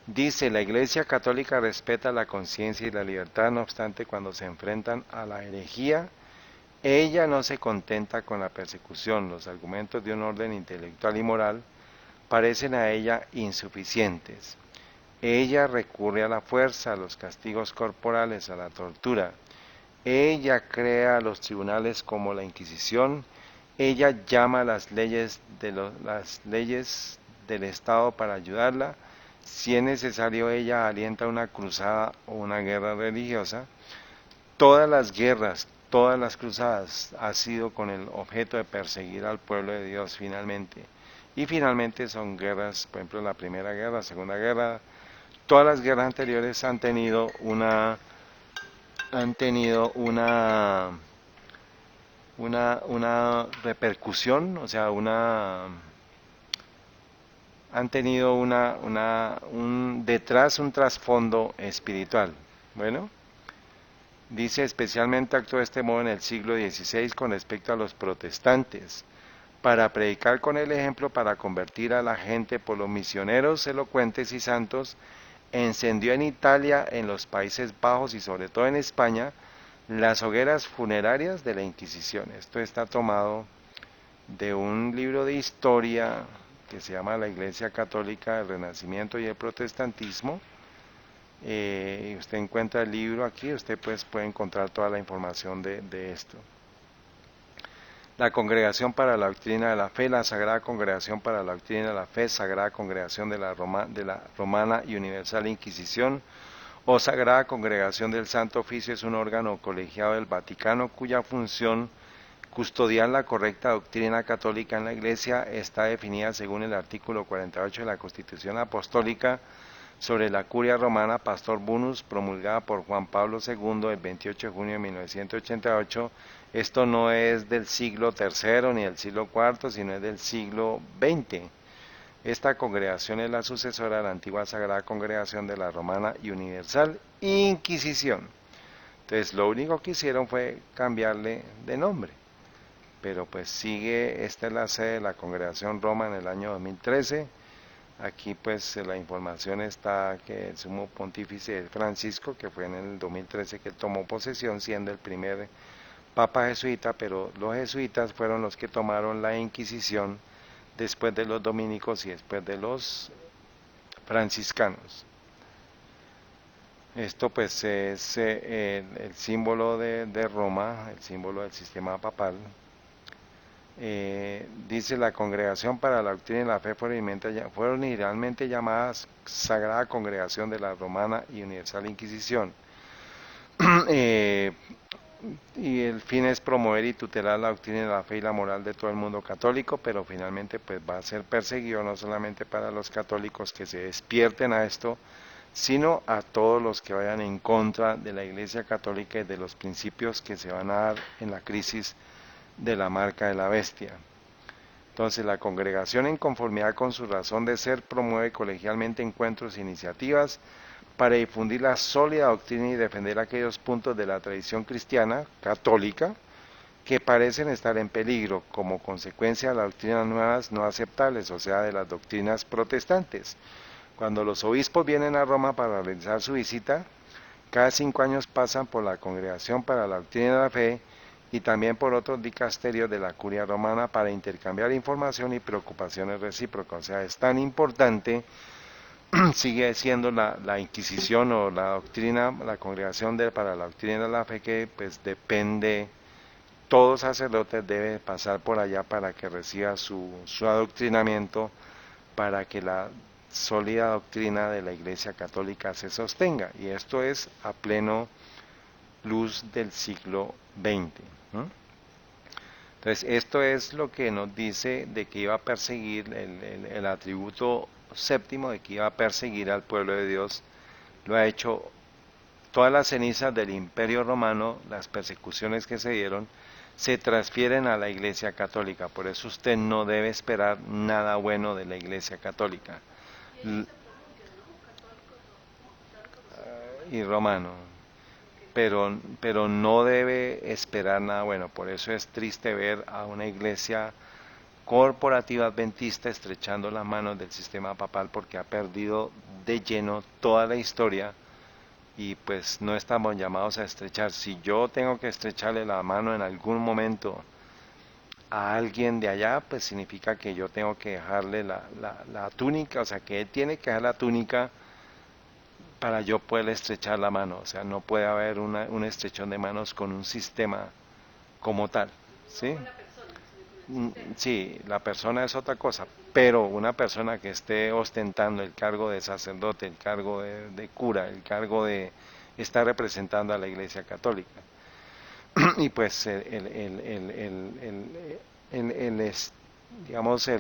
Dice, la Iglesia Católica respeta la conciencia y la libertad, no obstante, cuando se enfrentan a la herejía, ella no se contenta con la persecución. Los argumentos de un orden intelectual y moral parecen a ella insuficientes. Ella recurre a la fuerza, a los castigos corporales, a la tortura. Ella crea los tribunales como la Inquisición. Ella llama a las leyes del Estado para ayudarla. Si es necesario, ella alienta una cruzada o una guerra religiosa. Todas las guerras, todas las cruzadas ha sido con el objeto de perseguir al pueblo de Dios finalmente. Y finalmente son guerras, por ejemplo, la Primera Guerra, la Segunda Guerra. Todas las guerras anteriores han tenido una repercusión, o sea, han tenido detrás un trasfondo espiritual. Bueno, dice especialmente actuó de este modo en el siglo XVI con respecto a los protestantes, para predicar con el ejemplo, para convertir a la gente por los misioneros elocuentes y santos, encendió en Italia, en los Países Bajos y sobre todo en España, las hogueras funerarias de la Inquisición. Esto está tomado de un libro de historia que se llama La Iglesia Católica, el Renacimiento y el Protestantismo. Usted encuentra el libro aquí, usted pues puede encontrar toda la información de esto. La Congregación para la Doctrina de la Fe, la Sagrada Congregación para la Doctrina de la Fe, Sagrada Congregación de la Romana y Universal Inquisición, o Sagrada Congregación del Santo Oficio, es un órgano colegiado del Vaticano cuya función custodiar la correcta doctrina católica en la Iglesia está definida según el artículo 48 de la Constitución Apostólica sobre la Curia Romana Pastor Bunus, promulgada por Juan Pablo II el 28 de junio de 1988. Esto no es del siglo III ni del siglo IV, sino es del siglo XX. Esta congregación es la sucesora de la antigua Sagrada Congregación de la Romana y Universal Inquisición. Entonces, lo único que hicieron fue cambiarle de nombre. Pero pues sigue, esta es la sede de la Congregación Roma en el año 2013. Aquí pues la información está que el sumo pontífice Francisco, que fue en el 2013 que tomó posesión, siendo el primer papa jesuita, pero los jesuitas fueron los que tomaron la Inquisición después de los dominicos y después de los franciscanos. Esto pues es el símbolo de Roma, el símbolo del sistema papal. Dice la Congregación para la Doctrina y la Fe fueron idealmente llamadas Sagrada Congregación de la Romana y Universal Inquisición. Y el fin es promover y tutelar la doctrina de la fe y la moral de todo el mundo católico, pero finalmente pues va a ser perseguido no solamente para los católicos que se despierten a esto, sino a todos los que vayan en contra de la Iglesia Católica y de los principios que se van a dar en la crisis de la marca de la bestia. Entonces, la congregación, en conformidad con su razón de ser, promueve colegialmente encuentros e iniciativas para difundir la sólida doctrina y defender aquellos puntos de la tradición cristiana católica que parecen estar en peligro como consecuencia de las doctrinas nuevas no aceptables, o sea, de las doctrinas protestantes. Cuando los obispos vienen a Roma para realizar su visita, cada 5 años pasan por la Congregación para la Doctrina de la Fe y también por otros dicasterios de la Curia Romana para intercambiar información y preocupaciones recíprocas. O sea, es tan importante, sigue siendo la Inquisición o la doctrina, la Congregación para la Doctrina de la Fe, que pues depende, todo sacerdote debe pasar por allá para que reciba su adoctrinamiento, para que la sólida doctrina de la Iglesia Católica se sostenga. Y esto es a pleno luz del siglo XX. ¿No? Entonces, esto es lo que nos dice de que iba a perseguir el atributo séptimo, de que iba a perseguir al pueblo de Dios. Lo ha hecho todas las cenizas del Imperio Romano, las persecuciones que se dieron, se transfieren a la Iglesia Católica. Por eso usted no debe esperar nada bueno de la Iglesia Católica y romano, pero no debe esperar nada bueno. Por eso es triste ver a una iglesia corporativa adventista estrechando las manos del sistema papal, porque ha perdido de lleno toda la historia y pues no estamos llamados a estrechar. Si yo tengo que estrecharle la mano en algún momento a alguien de allá, pues significa que yo tengo que dejarle la túnica, o sea, que él tiene que dejar la túnica para yo poder estrechar la mano. O sea, no puede haber un estrechón de manos con un sistema como tal, ¿sí? Sí, la persona es otra cosa, pero una persona que esté ostentando el cargo de sacerdote, el cargo de cura, el cargo de estar representando a la Iglesia Católica. Y pues digamos,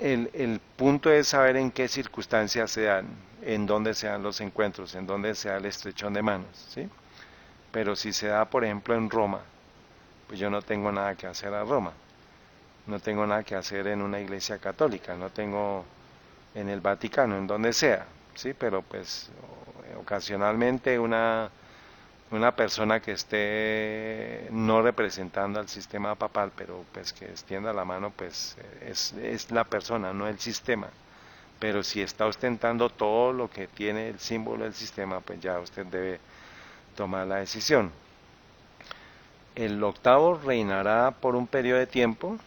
el punto es saber en qué circunstancias se dan, en dónde se dan los encuentros, en dónde se da el estrechón de manos, ¿sí? Pero si se da, por ejemplo, en Roma, pues yo no tengo nada que hacer a Roma, no tengo nada que hacer en una iglesia católica, no tengo en el Vaticano, en donde sea, ¿sí? Pero pues ocasionalmente una persona que esté no representando al sistema papal, pero pues que extienda la mano, pues es la persona, no el sistema. Pero si está ostentando todo lo que tiene el símbolo del sistema, pues ya usted debe tomar la decisión. El octavo reinará por un periodo de tiempo.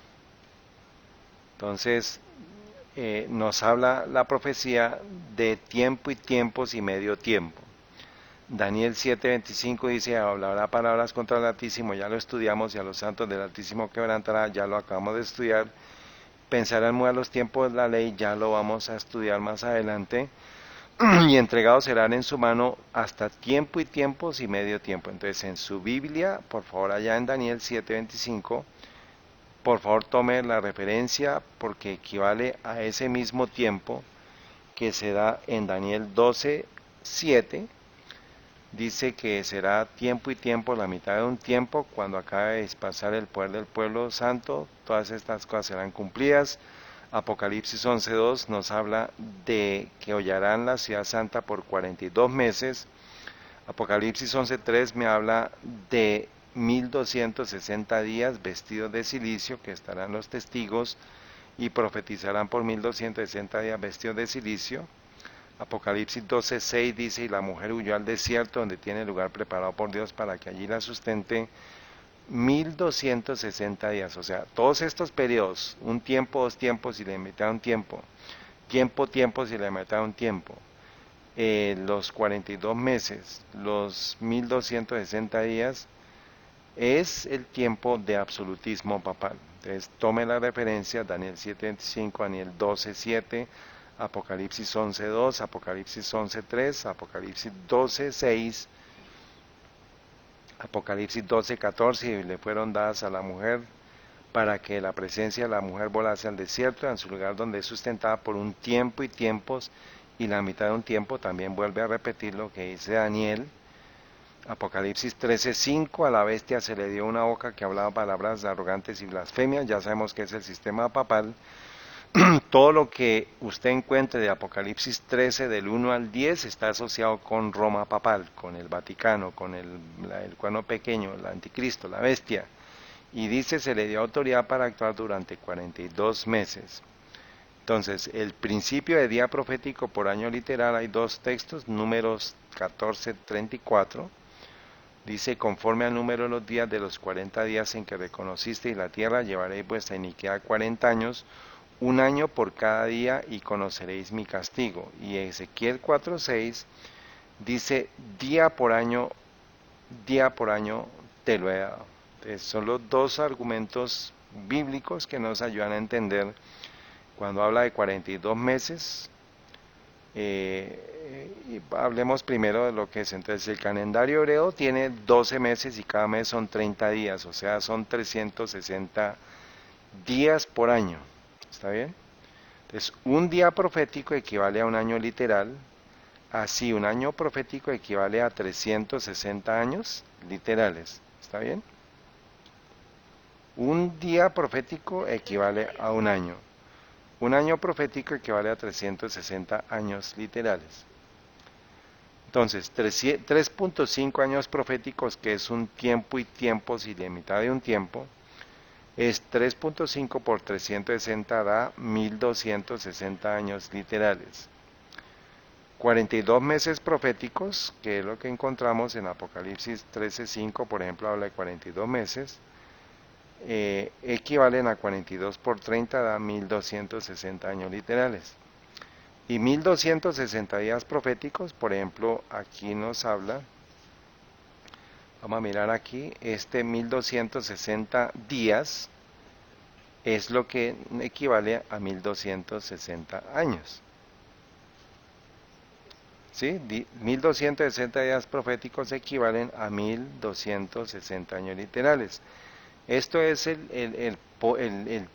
Entonces nos habla la profecía de tiempo y tiempos y medio tiempo. Daniel 7:25 dice: hablará palabras contra el Altísimo, ya lo estudiamos, y a los santos del Altísimo quebrantará, ya lo acabamos de estudiar. Pensará en mudar los tiempos de la ley, ya lo vamos a estudiar más adelante. Y entregados serán en su mano hasta tiempo y tiempos y medio tiempo. Entonces, en su Biblia, por favor, allá en Daniel 7:25, por favor tome la referencia, porque equivale a ese mismo tiempo que se da en Daniel 12:7. Dice que será tiempo y tiempo, la mitad de un tiempo, cuando acabe de pasar el poder del pueblo santo, todas estas cosas serán cumplidas. Apocalipsis 11:2 nos habla de que hollarán la ciudad santa por 42 meses. Apocalipsis 11:3 me habla de 1260 días vestidos de silicio, que estarán los testigos y profetizarán por 1260 días vestidos de silicio. Apocalipsis 12:6 dice: y la mujer huyó al desierto, donde tiene lugar preparado por Dios para que allí la sustente 1260 días. O sea, todos estos periodos, un tiempo, 2 tiempos y la mitad de un tiempo, tiempo, tiempos y la mitad de un tiempo, los 42 meses, los 1260 días, es el tiempo de absolutismo papal. Entonces, tome la referencia: Daniel 7:25, Daniel 12:7, Apocalipsis 11:2, Apocalipsis 11:3, Apocalipsis 12:6, Apocalipsis 12:14, y le fueron dadas a la mujer para que la presencia de la mujer volase al desierto, en su lugar donde es sustentada por un tiempo y tiempos y la mitad de un tiempo también vuelve a repetir lo que dice Daniel. Apocalipsis 13:5, a la bestia se le dio una boca que hablaba palabras arrogantes y blasfemias, ya sabemos que es el sistema papal. Todo lo que usted encuentre de Apocalipsis 13 del 1 al 10 está asociado con Roma papal, con el Vaticano, con el cuerno pequeño, el anticristo, la bestia. Y dice, se le dio autoridad para actuar durante 42 meses. Entonces, el principio de día profético por año literal, hay dos textos, Números 14:34, dice, conforme al número de los días de los 40 días en que reconocisteis la tierra, llevaréis vuestra iniquidad 40 años, un año por cada día, y conoceréis mi castigo. Y Ezequiel 4:6 dice, día por año te lo he dado. Entonces, son los dos argumentos bíblicos que nos ayudan a entender cuando habla de 42 meses. Y hablemos primero de lo que es. Entonces, el calendario hebreo tiene 12 meses y cada mes son 30 días, o sea, son 360 días por año. ¿Está bien? Entonces, un día profético equivale a un año literal. Así, un año profético equivale a 360 años literales. ¿Está bien? Un día profético equivale a un año. Un año profético equivale a 360 años literales. Entonces, 3.5 años proféticos, que es un tiempo y tiempos y la mitad de un tiempo, es 3.5 por 360 da 1260 años literales. 42 meses proféticos, que es lo que encontramos en Apocalipsis 13:5, por ejemplo, habla de 42 meses, equivalen a 42 por 30, da 1260 años literales. Y 1260 días proféticos, por ejemplo, aquí nos habla, vamos a mirar aquí, 1260 días es lo que equivale a 1260 años. ¿Sí? 1260 días proféticos equivalen a 1260 años literales. Esto es el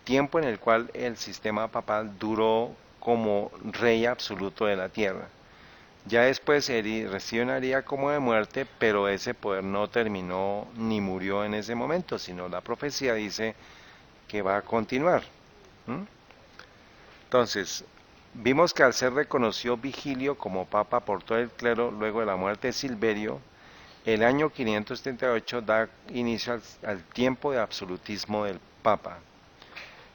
tiempo en el cual el sistema papal duró como rey absoluto de la tierra. Ya después recibe una herida como de muerte, pero ese poder no terminó ni murió en ese momento, sino la profecía dice que va a continuar. ¿Mm? Entonces, vimos que al ser reconocido Vigilio como papa por todo el clero luego de la muerte de Silverio, el año 538 da inicio al tiempo de absolutismo del papa.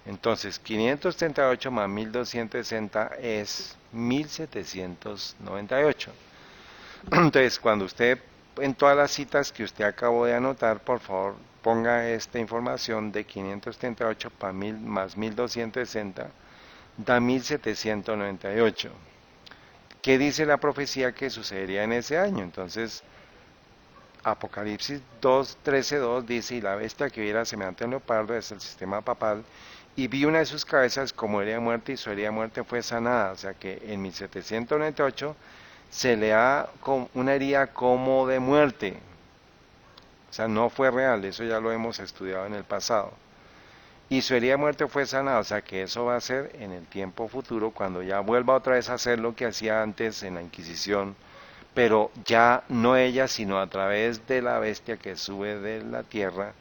Entonces, 538 más 1260 es 1798. Entonces, cuando usted, en todas las citas que usted acabó de anotar, por favor, ponga esta información de 538 más 1260, da 1798. ¿Qué dice la profecía que sucedería en ese año? Entonces, Apocalipsis 2:13:2 dice, y la bestia que viera semejante a un leopardo es el sistema papal, y vi una de sus cabezas como herida de muerte, y su herida de muerte fue sanada. O sea que en 1798 se le da una herida como de muerte. O sea, no fue real, eso ya lo hemos estudiado en el pasado. Y su herida de muerte fue sanada, o sea que eso va a ser en el tiempo futuro, cuando ya vuelva otra vez a hacer lo que hacía antes en la Inquisición, pero ya no ella, sino a través de la bestia que sube de la tierra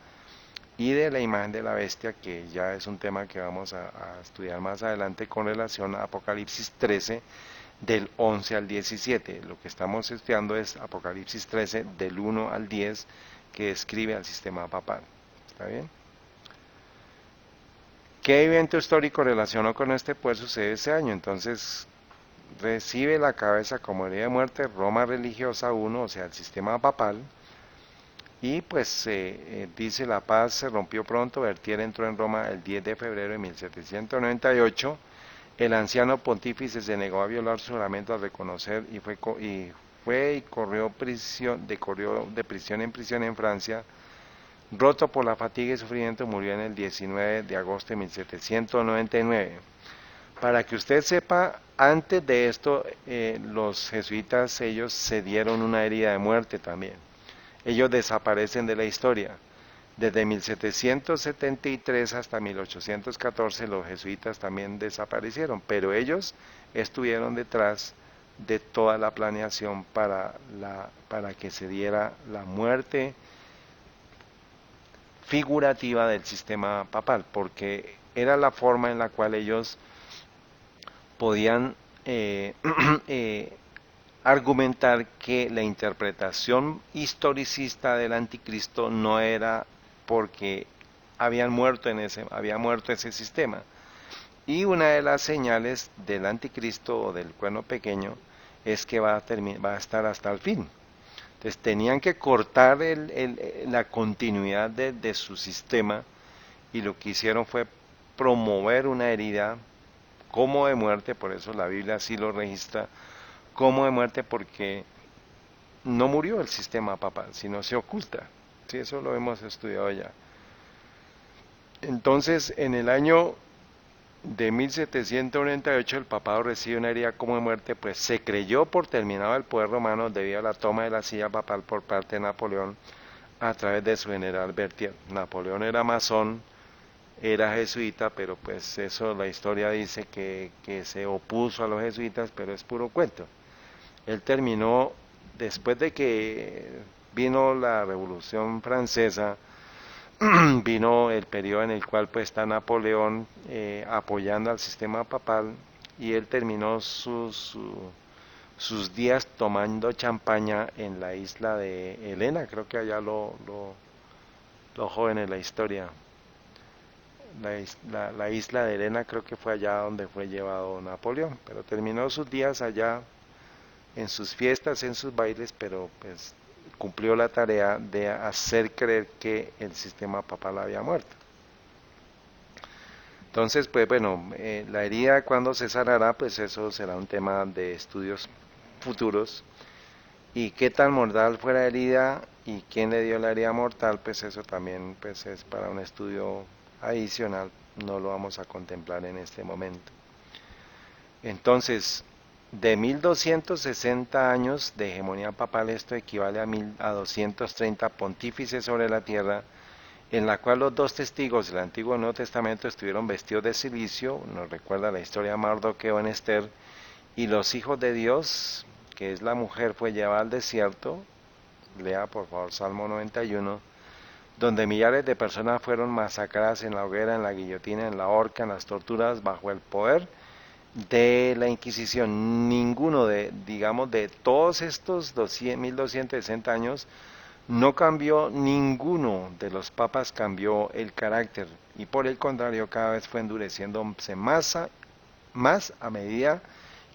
y de la imagen de la bestia, que ya es un tema que vamos a estudiar más adelante con relación a Apocalipsis 13, del 11 al 17. Lo que estamos estudiando es Apocalipsis 13, del 1 al 10, que describe al sistema papal. ¿Está bien? ¿Qué evento histórico relacionado con este poder sucede ese año? Entonces, recibe la cabeza como herida de muerte Roma religiosa 1, o sea, el sistema papal, y pues dice la paz se rompió pronto. Bertier entró en Roma el 10 de febrero de 1798, el anciano pontífice se negó a violar su juramento al reconocer y corrió de prisión en Francia. Roto por la fatiga y sufrimiento, murió en el 19 de agosto de 1799. Para que usted sepa, antes de esto, los jesuitas, ellos se dieron una herida de muerte también. Ellos desaparecen de la historia. Desde 1773 hasta 1814 los jesuitas también desaparecieron, pero ellos estuvieron detrás de toda la planeación para que se diera la muerte figurativa del sistema papal, porque era la forma en la cual ellos podían eh, argumentar que la interpretación historicista del anticristo no era porque había muerto ese sistema. Y una de las señales del anticristo o del cuerno pequeño es que va a estar hasta el fin. Entonces tenían que cortar la continuidad de su sistema, y lo que hicieron fue promover una herida como de muerte. Por eso la Biblia sí lo registra como de muerte, porque no murió el sistema papal, sino se oculta. Sí, eso lo hemos estudiado ya. Entonces, en el año de 1798 el papado recibe una herida como de muerte, pues se creyó por terminado el poder romano debido a la toma de la silla papal por parte de Napoleón a través de su general Berthier. Napoleón era masón, era jesuita, pero pues eso la historia dice que se opuso a los jesuitas, pero es puro cuento. Él terminó, después de que vino la Revolución Francesa, vino el periodo en el cual pues está Napoleón apoyando al sistema papal, y él terminó sus días tomando champaña en la isla de Helena. Creo que allá lo joven en la historia. La isla de Helena creo que fue allá donde fue llevado Napoleón, pero terminó sus días allá en sus fiestas, en sus bailes, pero pues cumplió la tarea de hacer creer que el sistema papal había muerto. Entonces, pues bueno, la herida cuando se sanará, pues eso será un tema de estudios futuros. Y qué tan mortal fue la herida y quién le dio la herida mortal, pues eso también pues es para un estudio adicional, no lo vamos a contemplar en este momento. Entonces, de 1260 años de hegemonía papal, esto equivale a 230 pontífices sobre la tierra, en la cual los dos testigos del Antiguo y Nuevo Testamento estuvieron vestidos de silicio. Nos recuerda la historia de Mardoqueo en Esther. Y los hijos de Dios, que es la mujer, fue llevada al desierto. Lea por favor Salmo 91, donde millares de personas fueron masacradas en la hoguera, en la guillotina, en la horca, en las torturas, bajo el poder de la Inquisición. Ninguno de todos estos 1260 años, no cambió, ninguno de los papas cambió el carácter, y por el contrario cada vez fue endureciéndose más a medida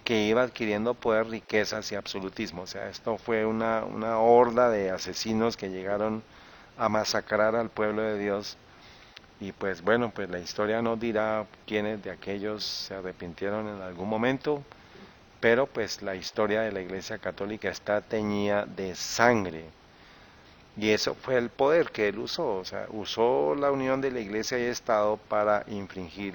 que iba adquiriendo poder, riquezas y absolutismo. O sea, esto fue una horda de asesinos que llegaron a masacrar al pueblo de Dios. Y pues bueno, pues la historia nos dirá quiénes de aquellos se arrepintieron en algún momento, pero pues la historia de la Iglesia Católica está teñida de sangre. Y eso fue el poder que él usó. O sea, usó la unión de la Iglesia y Estado para infringir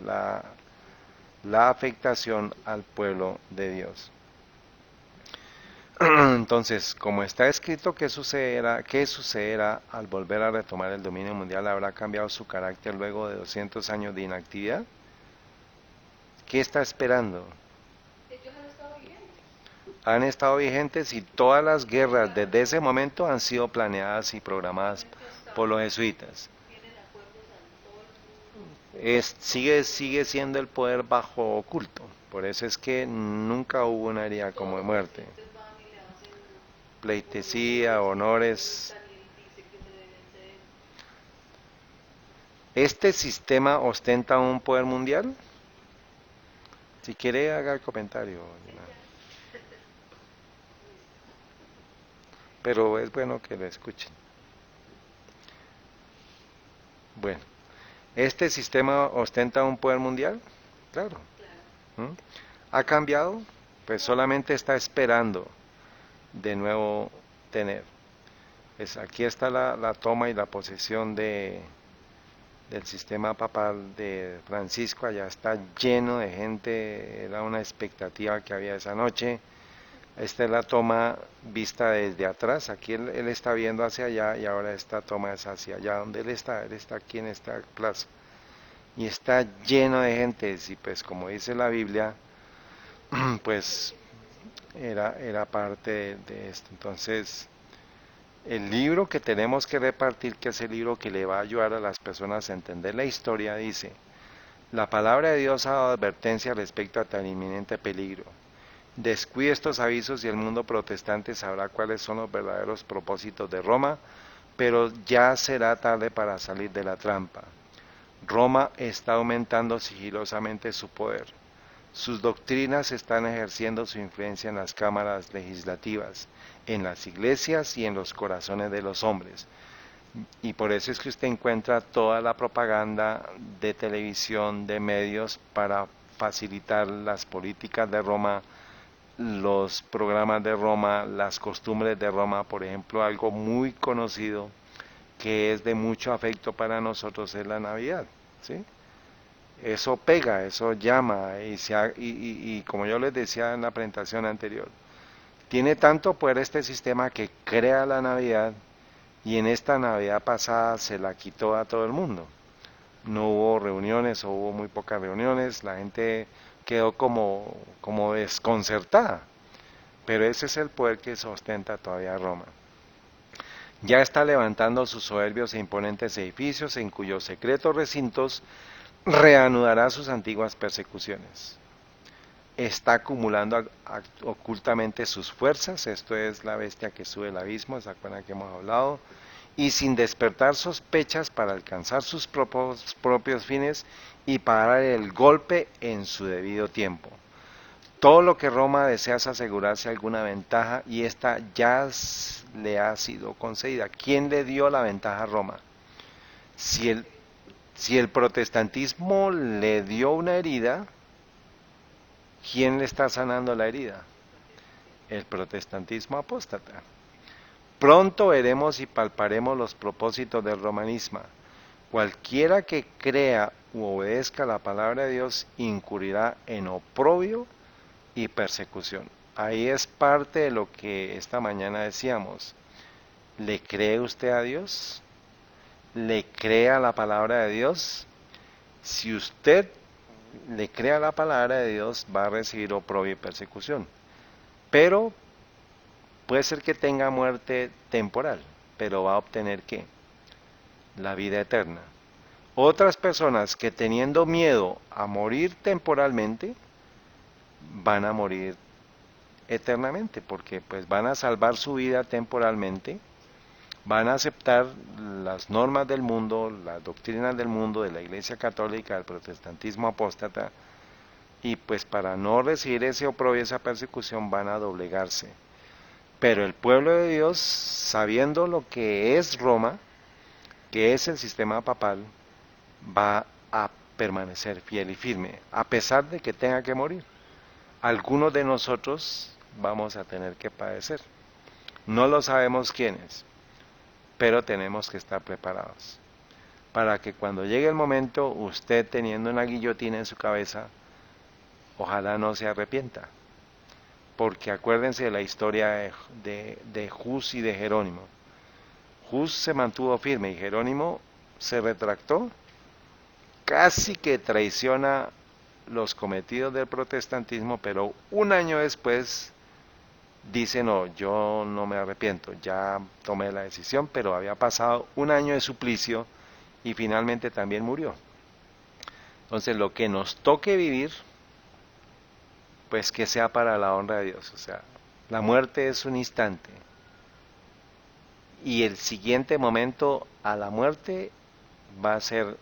la afectación al pueblo de Dios. Entonces, como está escrito que sucederá al volver a retomar el dominio mundial, habrá cambiado su carácter luego de 200 años de inactividad. ¿Qué está esperando? Ellos han estado vigentes. Han estado vigentes, y todas las guerras desde ese momento han sido planeadas y programadas por los jesuitas. Tienen acuerdos en todo el mundo. Sigue siendo el poder bajo oculto. Por eso es que nunca hubo una herida como de Todos los muerte. presidentes van y le hacen Pleitesía, honores. y él dice que se deben ser. ¿Este sistema ostenta un poder mundial? Si quiere, haga el comentario. Pero es bueno que lo escuchen. Bueno, ¿este sistema ostenta un poder mundial? Claro. Claro. ¿Mm? ¿Ha cambiado? Pues solamente está esperando de nuevo tener. Aquí está la toma y la posesión del sistema papal de Francisco. Allá está lleno de gente, era una expectativa que había esa noche. Esta es la toma vista desde atrás. Aquí él está viendo hacia allá, y ahora esta toma es hacia allá donde él está aquí en esta plaza. Y está lleno de gente, y pues como dice la Biblia, pues era parte de esto. Entonces, el libro que tenemos que repartir, que es el libro que le va a ayudar a las personas a entender la historia, dice: la palabra de Dios ha dado advertencia respecto a tan inminente peligro. Descuide estos avisos y el mundo protestante sabrá cuáles son los verdaderos propósitos de Roma, pero ya será tarde para salir de la trampa. Roma está aumentando sigilosamente su poder. Sus doctrinas están ejerciendo su influencia en las cámaras legislativas, en las iglesias y en los corazones de los hombres. Y por eso es que usted encuentra toda la propaganda de televisión, de medios, para facilitar las políticas de Roma, los programas de Roma, las costumbres de Roma. Por ejemplo, algo muy conocido que es de mucho afecto para nosotros es la Navidad, ¿sí? Eso pega, eso llama y como yo les decía en la presentación anterior, tiene tanto poder este sistema que crea la Navidad, y en esta Navidad pasada se la quitó a todo el mundo. No hubo reuniones o hubo muy pocas reuniones, la gente quedó como desconcertada, pero ese es el poder que sostenta todavía Roma. Ya está levantando sus soberbios e imponentes edificios en cuyos secretos recintos reanudará sus antiguas persecuciones. Está acumulando ocultamente sus fuerzas, esto es la bestia que sube el abismo, ¿se acuerdan que hemos hablado? Y sin despertar sospechas para alcanzar sus propios fines y parar el golpe en su debido tiempo. Todo lo que Roma desea es asegurarse alguna ventaja, y esta ya le ha sido concedida. ¿Quién le dio la ventaja a Roma? Si el, si el protestantismo le dio una herida, ¿quién le está sanando la herida? El protestantismo apóstata. Pronto veremos y palparemos los propósitos del romanismo. Cualquiera que crea u obedezca la palabra de Dios incurrirá en oprobio y persecución. Ahí es parte de lo que esta mañana decíamos. ¿Le cree usted a Dios? ¿Le cree a la palabra de Dios? Si usted le cree a la palabra de Dios, va a recibir oprobio y persecución. Pero puede ser que tenga muerte temporal, pero va a obtener ¿qué? La vida eterna. Otras personas que teniendo miedo a morir temporalmente, van a morir eternamente, porque pues van a salvar su vida temporalmente, van a aceptar las normas del mundo, las doctrinas del mundo, de la Iglesia Católica, del protestantismo apóstata, y pues para no recibir ese oprobio, esa persecución, van a doblegarse. Pero el pueblo de Dios, sabiendo lo que es Roma, que es el sistema papal, va a permanecer fiel y firme, a pesar de que tenga que morir. Algunos de nosotros vamos a tener que padecer. No lo sabemos quiénes, pero tenemos que estar preparados para que cuando llegue el momento, usted teniendo una guillotina en su cabeza, ojalá no se arrepienta. Porque acuérdense de la historia de Hus y de Jerónimo. Hus se mantuvo firme y Jerónimo se retractó, casi que traiciona los cometidos del protestantismo, pero un año después dice: no, yo no me arrepiento, ya tomé la decisión, pero había pasado un año de suplicio y finalmente también murió. Entonces lo que nos toque vivir, pues que sea para la honra de Dios. O sea, la muerte es un instante y el siguiente momento a la muerte va a ser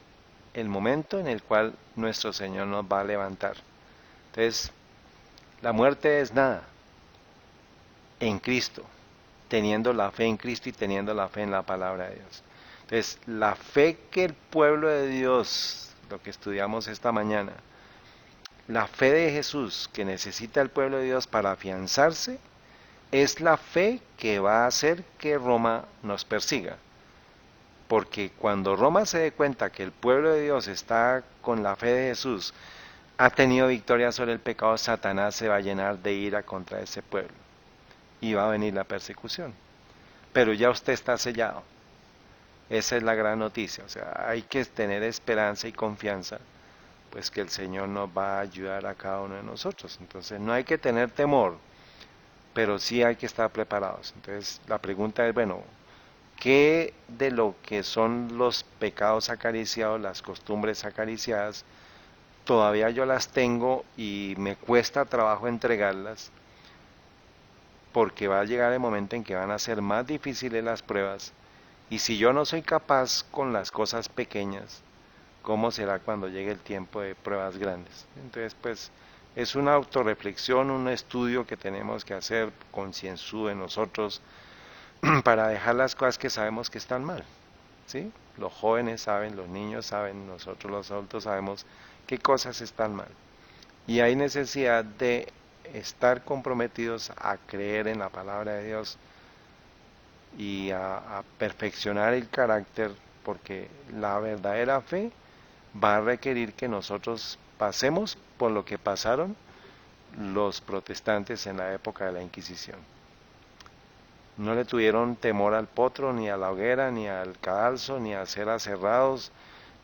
el momento en el cual nuestro Señor nos va a levantar. Entonces, la muerte es nada en Cristo, teniendo la fe en Cristo y teniendo la fe en la palabra de Dios. Entonces, la fe que el pueblo de Dios, lo que estudiamos esta mañana, la fe de Jesús que necesita el pueblo de Dios para afianzarse, es la fe que va a hacer que Roma nos persiga. Porque cuando Roma se dé cuenta que el pueblo de Dios está con la fe de Jesús, ha tenido victoria sobre el pecado, Satanás se va a llenar de ira contra ese pueblo y va a venir la persecución. Pero ya usted está sellado. Esa es la gran noticia. O sea, hay que tener esperanza y confianza, pues que el Señor nos va a ayudar a cada uno de nosotros. Entonces no hay que tener temor, pero sí hay que estar preparados. Entonces la pregunta es, bueno, ¿qué de lo que son los pecados acariciados, las costumbres acariciadas, todavía yo las tengo y me cuesta trabajo entregarlas? Porque va a llegar el momento en que van a ser más difíciles las pruebas. Y si yo no soy capaz con las cosas pequeñas, ¿cómo será cuando llegue el tiempo de pruebas grandes? Entonces, pues, es una autorreflexión, un estudio que tenemos que hacer concienzudo en nosotros para dejar las cosas que sabemos que están mal, ¿sí? Los jóvenes saben, los niños saben, nosotros los adultos sabemos qué cosas están mal. Y hay necesidad de estar comprometidos a creer en la palabra de Dios y a perfeccionar el carácter, porque la verdadera fe va a requerir que nosotros pasemos por lo que pasaron los protestantes en la época de la Inquisición. No le tuvieron temor al potro, ni a la hoguera, ni al cadalso, ni a ser aserrados,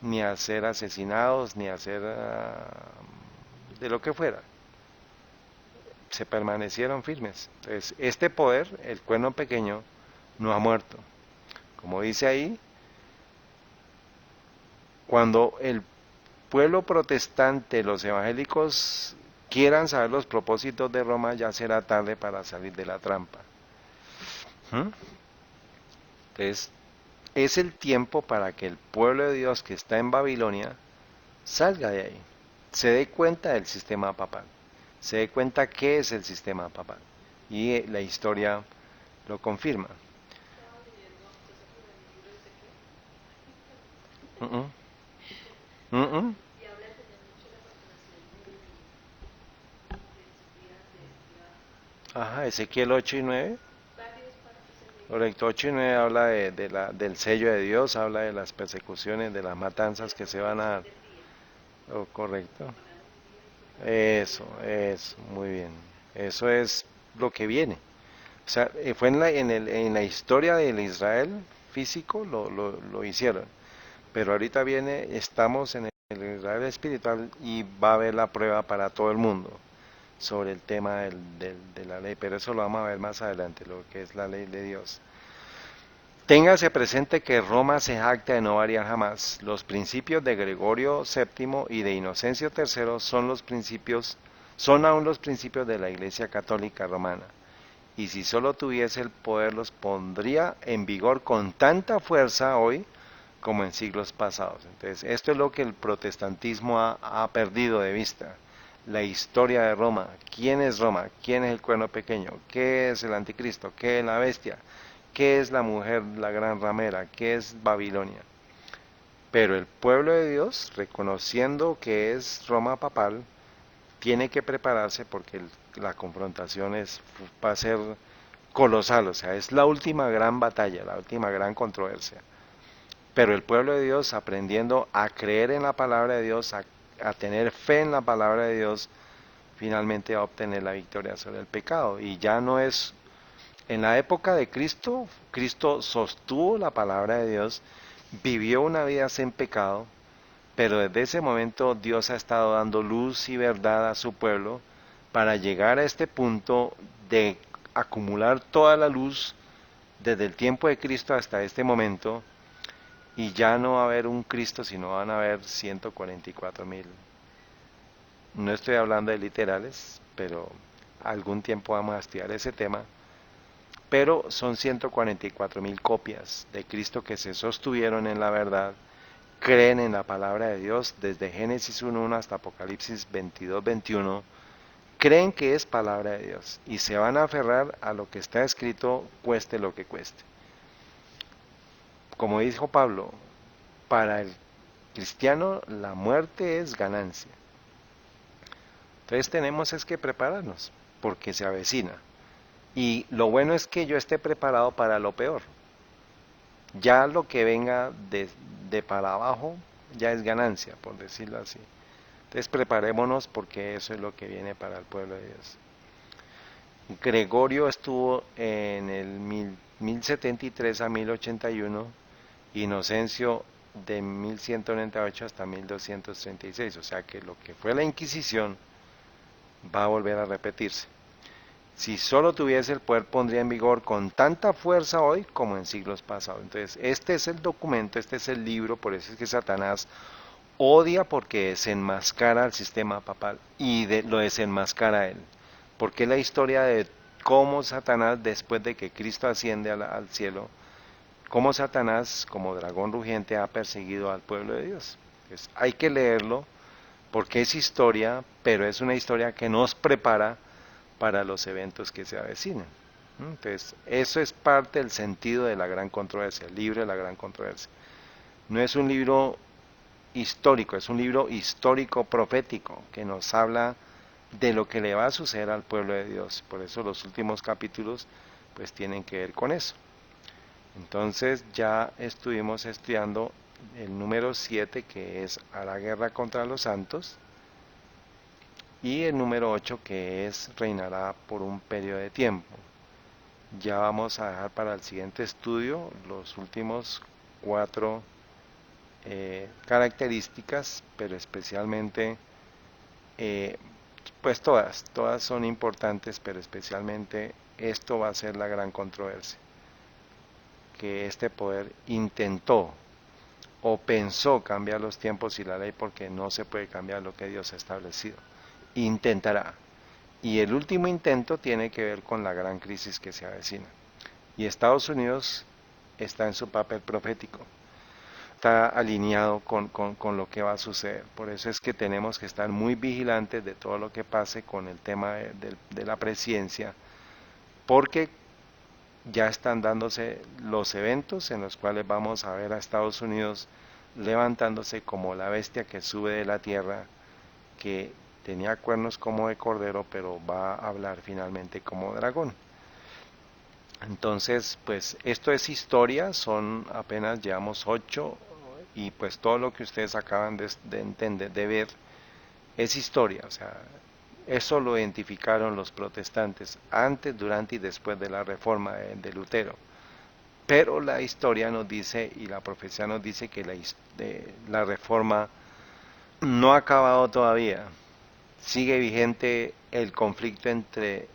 ni a ser asesinados, ni a ser de lo que fuera. Se permanecieron firmes. Entonces, este poder, el cuerno pequeño, no ha muerto. Como dice ahí, cuando el pueblo protestante, los evangélicos, quieran saber los propósitos de Roma, ya será tarde para salir de la trampa. ¿Mm? Entonces, es el tiempo para que el pueblo de Dios que está en Babilonia salga de ahí, se dé cuenta del sistema papal, se dé cuenta qué es el sistema papal. Y la historia lo confirma. Estaba leyendo, ¿estás sobre el libro de Ezequiel? Uh -uh. Uh -uh. Y habla de tener mucho la preparación de sus días de Ajá, Ezequiel 8 y 9. varios partes en el libro. Correcto, 8 y 9 habla del sello de Dios, habla de las persecuciones, de las De matanzas la que se van a preparación dar. del día. Oh, correcto. Prepararon un día y prepararon un Eso, día. eso, muy bien. Eso es lo que viene. O sea, fue en la historia del Israel físico lo hicieron. Pero ahorita viene, estamos en el Israel espiritual y va a haber la prueba para todo el mundo sobre el tema de la ley. Pero eso lo vamos a ver más adelante, lo que es la ley de Dios. Téngase presente que Roma se jacta de no variar jamás. Los principios de Gregorio VII y de Inocencio III son aún los principios de la Iglesia Católica Romana. Y si solo tuviese el poder los pondría en vigor con tanta fuerza hoy como en siglos pasados. Entonces, esto es lo que el protestantismo ha perdido de vista. La historia de Roma, quién es Roma, quién es el cuerno pequeño, qué es el anticristo, qué es la bestia, qué es la mujer, la gran ramera, qué es Babilonia. Pero el pueblo de Dios, reconociendo que es Roma papal, tiene que prepararse porque la confrontación va a ser colosal, o sea, es la última gran batalla, la última gran controversia. Pero el pueblo de Dios, aprendiendo a creer en la palabra de Dios, a tener fe en la palabra de Dios, finalmente va a obtener la victoria sobre el pecado. Y ya no es, en la época de Cristo, Cristo sostuvo la palabra de Dios, vivió una vida sin pecado, pero desde ese momento Dios ha estado dando luz y verdad a su pueblo para llegar a este punto de acumular toda la luz desde el tiempo de Cristo hasta este momento, y ya no va a haber un Cristo, sino van a haber 144,000. No estoy hablando de literales, pero algún tiempo vamos a estudiar ese tema. Pero son 144,000 copias de Cristo que se sostuvieron en la verdad, creen en la palabra de Dios desde Génesis 1:1 hasta Apocalipsis 22:21, creen que es palabra de Dios y se van a aferrar a lo que está escrito, cueste lo que cueste. Como dijo Pablo, para el cristiano la muerte es ganancia. Entonces tenemos es que prepararnos, porque se avecina. Y lo bueno es que yo esté preparado para lo peor. Ya lo que venga de para abajo ya es ganancia, por decirlo así. Entonces preparémonos porque eso es lo que viene para el pueblo de Dios. Gregorio estuvo en el 1073 a 1081, Inocencio de 1198 hasta 1236, o sea que lo que fue la Inquisición va a volver a repetirse. Si solo tuviese el poder, pondría en vigor con tanta fuerza hoy como en siglos pasados. Entonces, este es el documento, este es el libro, por eso es que Satanás odia, porque desenmascara al sistema papal y lo desenmascara a él. Porque la historia de cómo Satanás, después de que Cristo asciende al cielo, cómo Satanás, como dragón rugiente, ha perseguido al pueblo de Dios. Entonces, hay que leerlo porque es historia, pero es una historia que nos prepara para los eventos que se avecinan. Entonces, eso es parte del sentido de la gran controversia, el libro de la gran controversia. No es un libro histórico, es un libro histórico profético que nos habla de lo que le va a suceder al pueblo de Dios. Por eso los últimos capítulos pues tienen que ver con eso. Entonces ya estuvimos estudiando el número 7, que es a la guerra contra los santos, y el número 8, que es reinará por un periodo de tiempo. Ya vamos a dejar para el siguiente estudio los últimos 4 características, pero especialmente, pues todas son importantes, pero especialmente esto va a ser la gran controversia, que este poder intentó o pensó cambiar los tiempos y la ley, porque no se puede cambiar lo que Dios ha establecido. Intentará. Y el último intento tiene que ver con la gran crisis que se avecina. Y Estados Unidos está en su papel profético, está alineado con lo que va a suceder. Por eso es que tenemos que estar muy vigilantes de todo lo que pase con el tema de la presidencia, porque ya están dándose los eventos en los cuales vamos a ver a Estados Unidos levantándose como la bestia que sube de la tierra, que tenía cuernos como de cordero, pero va a hablar finalmente como dragón. Entonces, pues esto es historia, son apenas llevamos 8, y pues todo lo que ustedes acaban de entender, de ver, es historia. O sea, eso lo identificaron los protestantes antes, durante y después de la reforma de Lutero. Pero la historia nos dice y la profecía nos dice que la reforma no ha acabado todavía. Sigue vigente el conflicto entre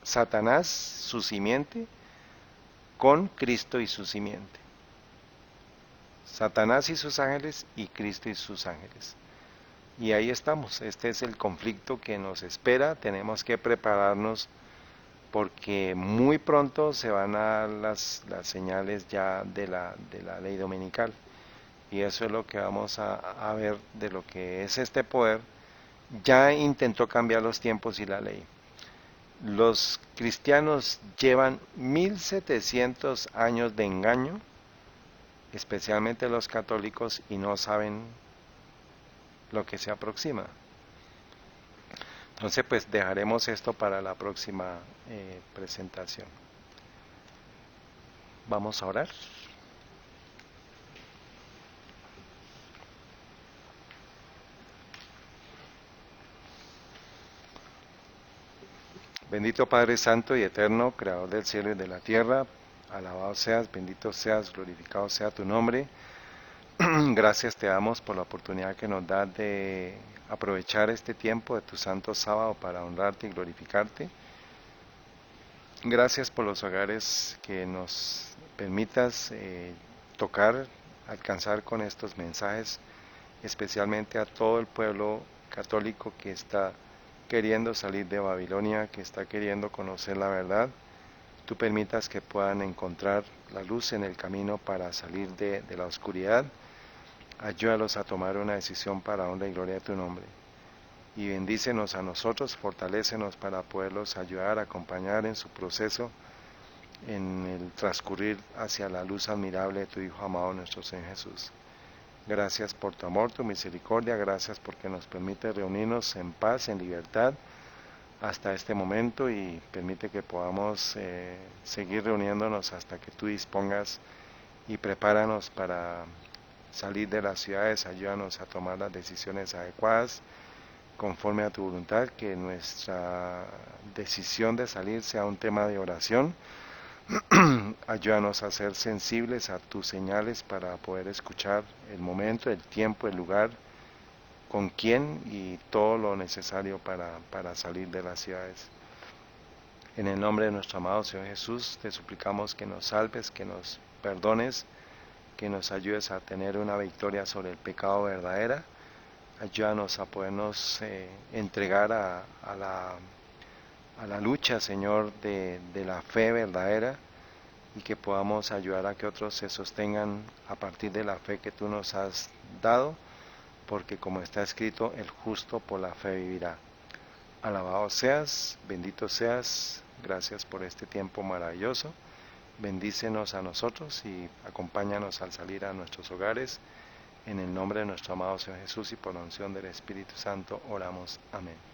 Satanás, su simiente, con Cristo y su simiente. Satanás y sus ángeles y Cristo y sus ángeles. Y ahí estamos, este es el conflicto que nos espera, tenemos que prepararnos porque muy pronto se van a dar las señales ya de la ley dominical. Y eso es lo que vamos a ver de lo que es este poder. Ya intentó cambiar los tiempos y la ley. Los cristianos llevan 1700 años de engaño, especialmente los católicos, y no saben lo que se aproxima. Entonces, pues dejaremos esto para la próxima presentación. Vamos a orar. Bendito Padre Santo y Eterno, Creador del cielo y de la tierra, alabado seas, bendito seas, glorificado sea tu nombre. Gracias te damos por la oportunidad que nos das de aprovechar este tiempo de tu santo sábado para honrarte y glorificarte. Gracias por los hogares que nos permitas tocar, alcanzar con estos mensajes, especialmente a todo el pueblo católico que está queriendo salir de Babilonia, que está queriendo conocer la verdad. Tú permitas que puedan encontrar la luz en el camino para salir de la oscuridad. Ayúdalos a tomar una decisión para honra y gloria de tu nombre. Y bendícenos a nosotros, fortalécenos para poderlos ayudar, acompañar en su proceso, en el transcurrir hacia la luz admirable de tu Hijo amado, nuestro Señor Jesús. Gracias por tu amor, tu misericordia, gracias porque nos permite reunirnos en paz, en libertad, hasta este momento, y permite que podamos seguir reuniéndonos hasta que tú dispongas, y prepáranos para salir de las ciudades. Ayúdanos a tomar las decisiones adecuadas conforme a tu voluntad, que nuestra decisión de salir sea un tema de oración, Ayúdanos a ser sensibles a tus señales para poder escuchar el momento, el tiempo, el lugar, con quién y todo lo necesario para salir de las ciudades. En el nombre de nuestro amado Señor Jesús, te suplicamos que nos salves, que nos perdones, que nos ayudes a tener una victoria sobre el pecado verdadera. Ayúdanos a podernos entregar a la lucha, Señor, de la fe verdadera, y que podamos ayudar a que otros se sostengan a partir de la fe que tú nos has dado, porque como está escrito, el justo por la fe vivirá. Alabado seas, bendito seas, gracias por este tiempo maravilloso. Bendícenos a nosotros y acompáñanos al salir a nuestros hogares. En el nombre de nuestro amado Señor Jesús y por la unción del Espíritu Santo oramos. Amén.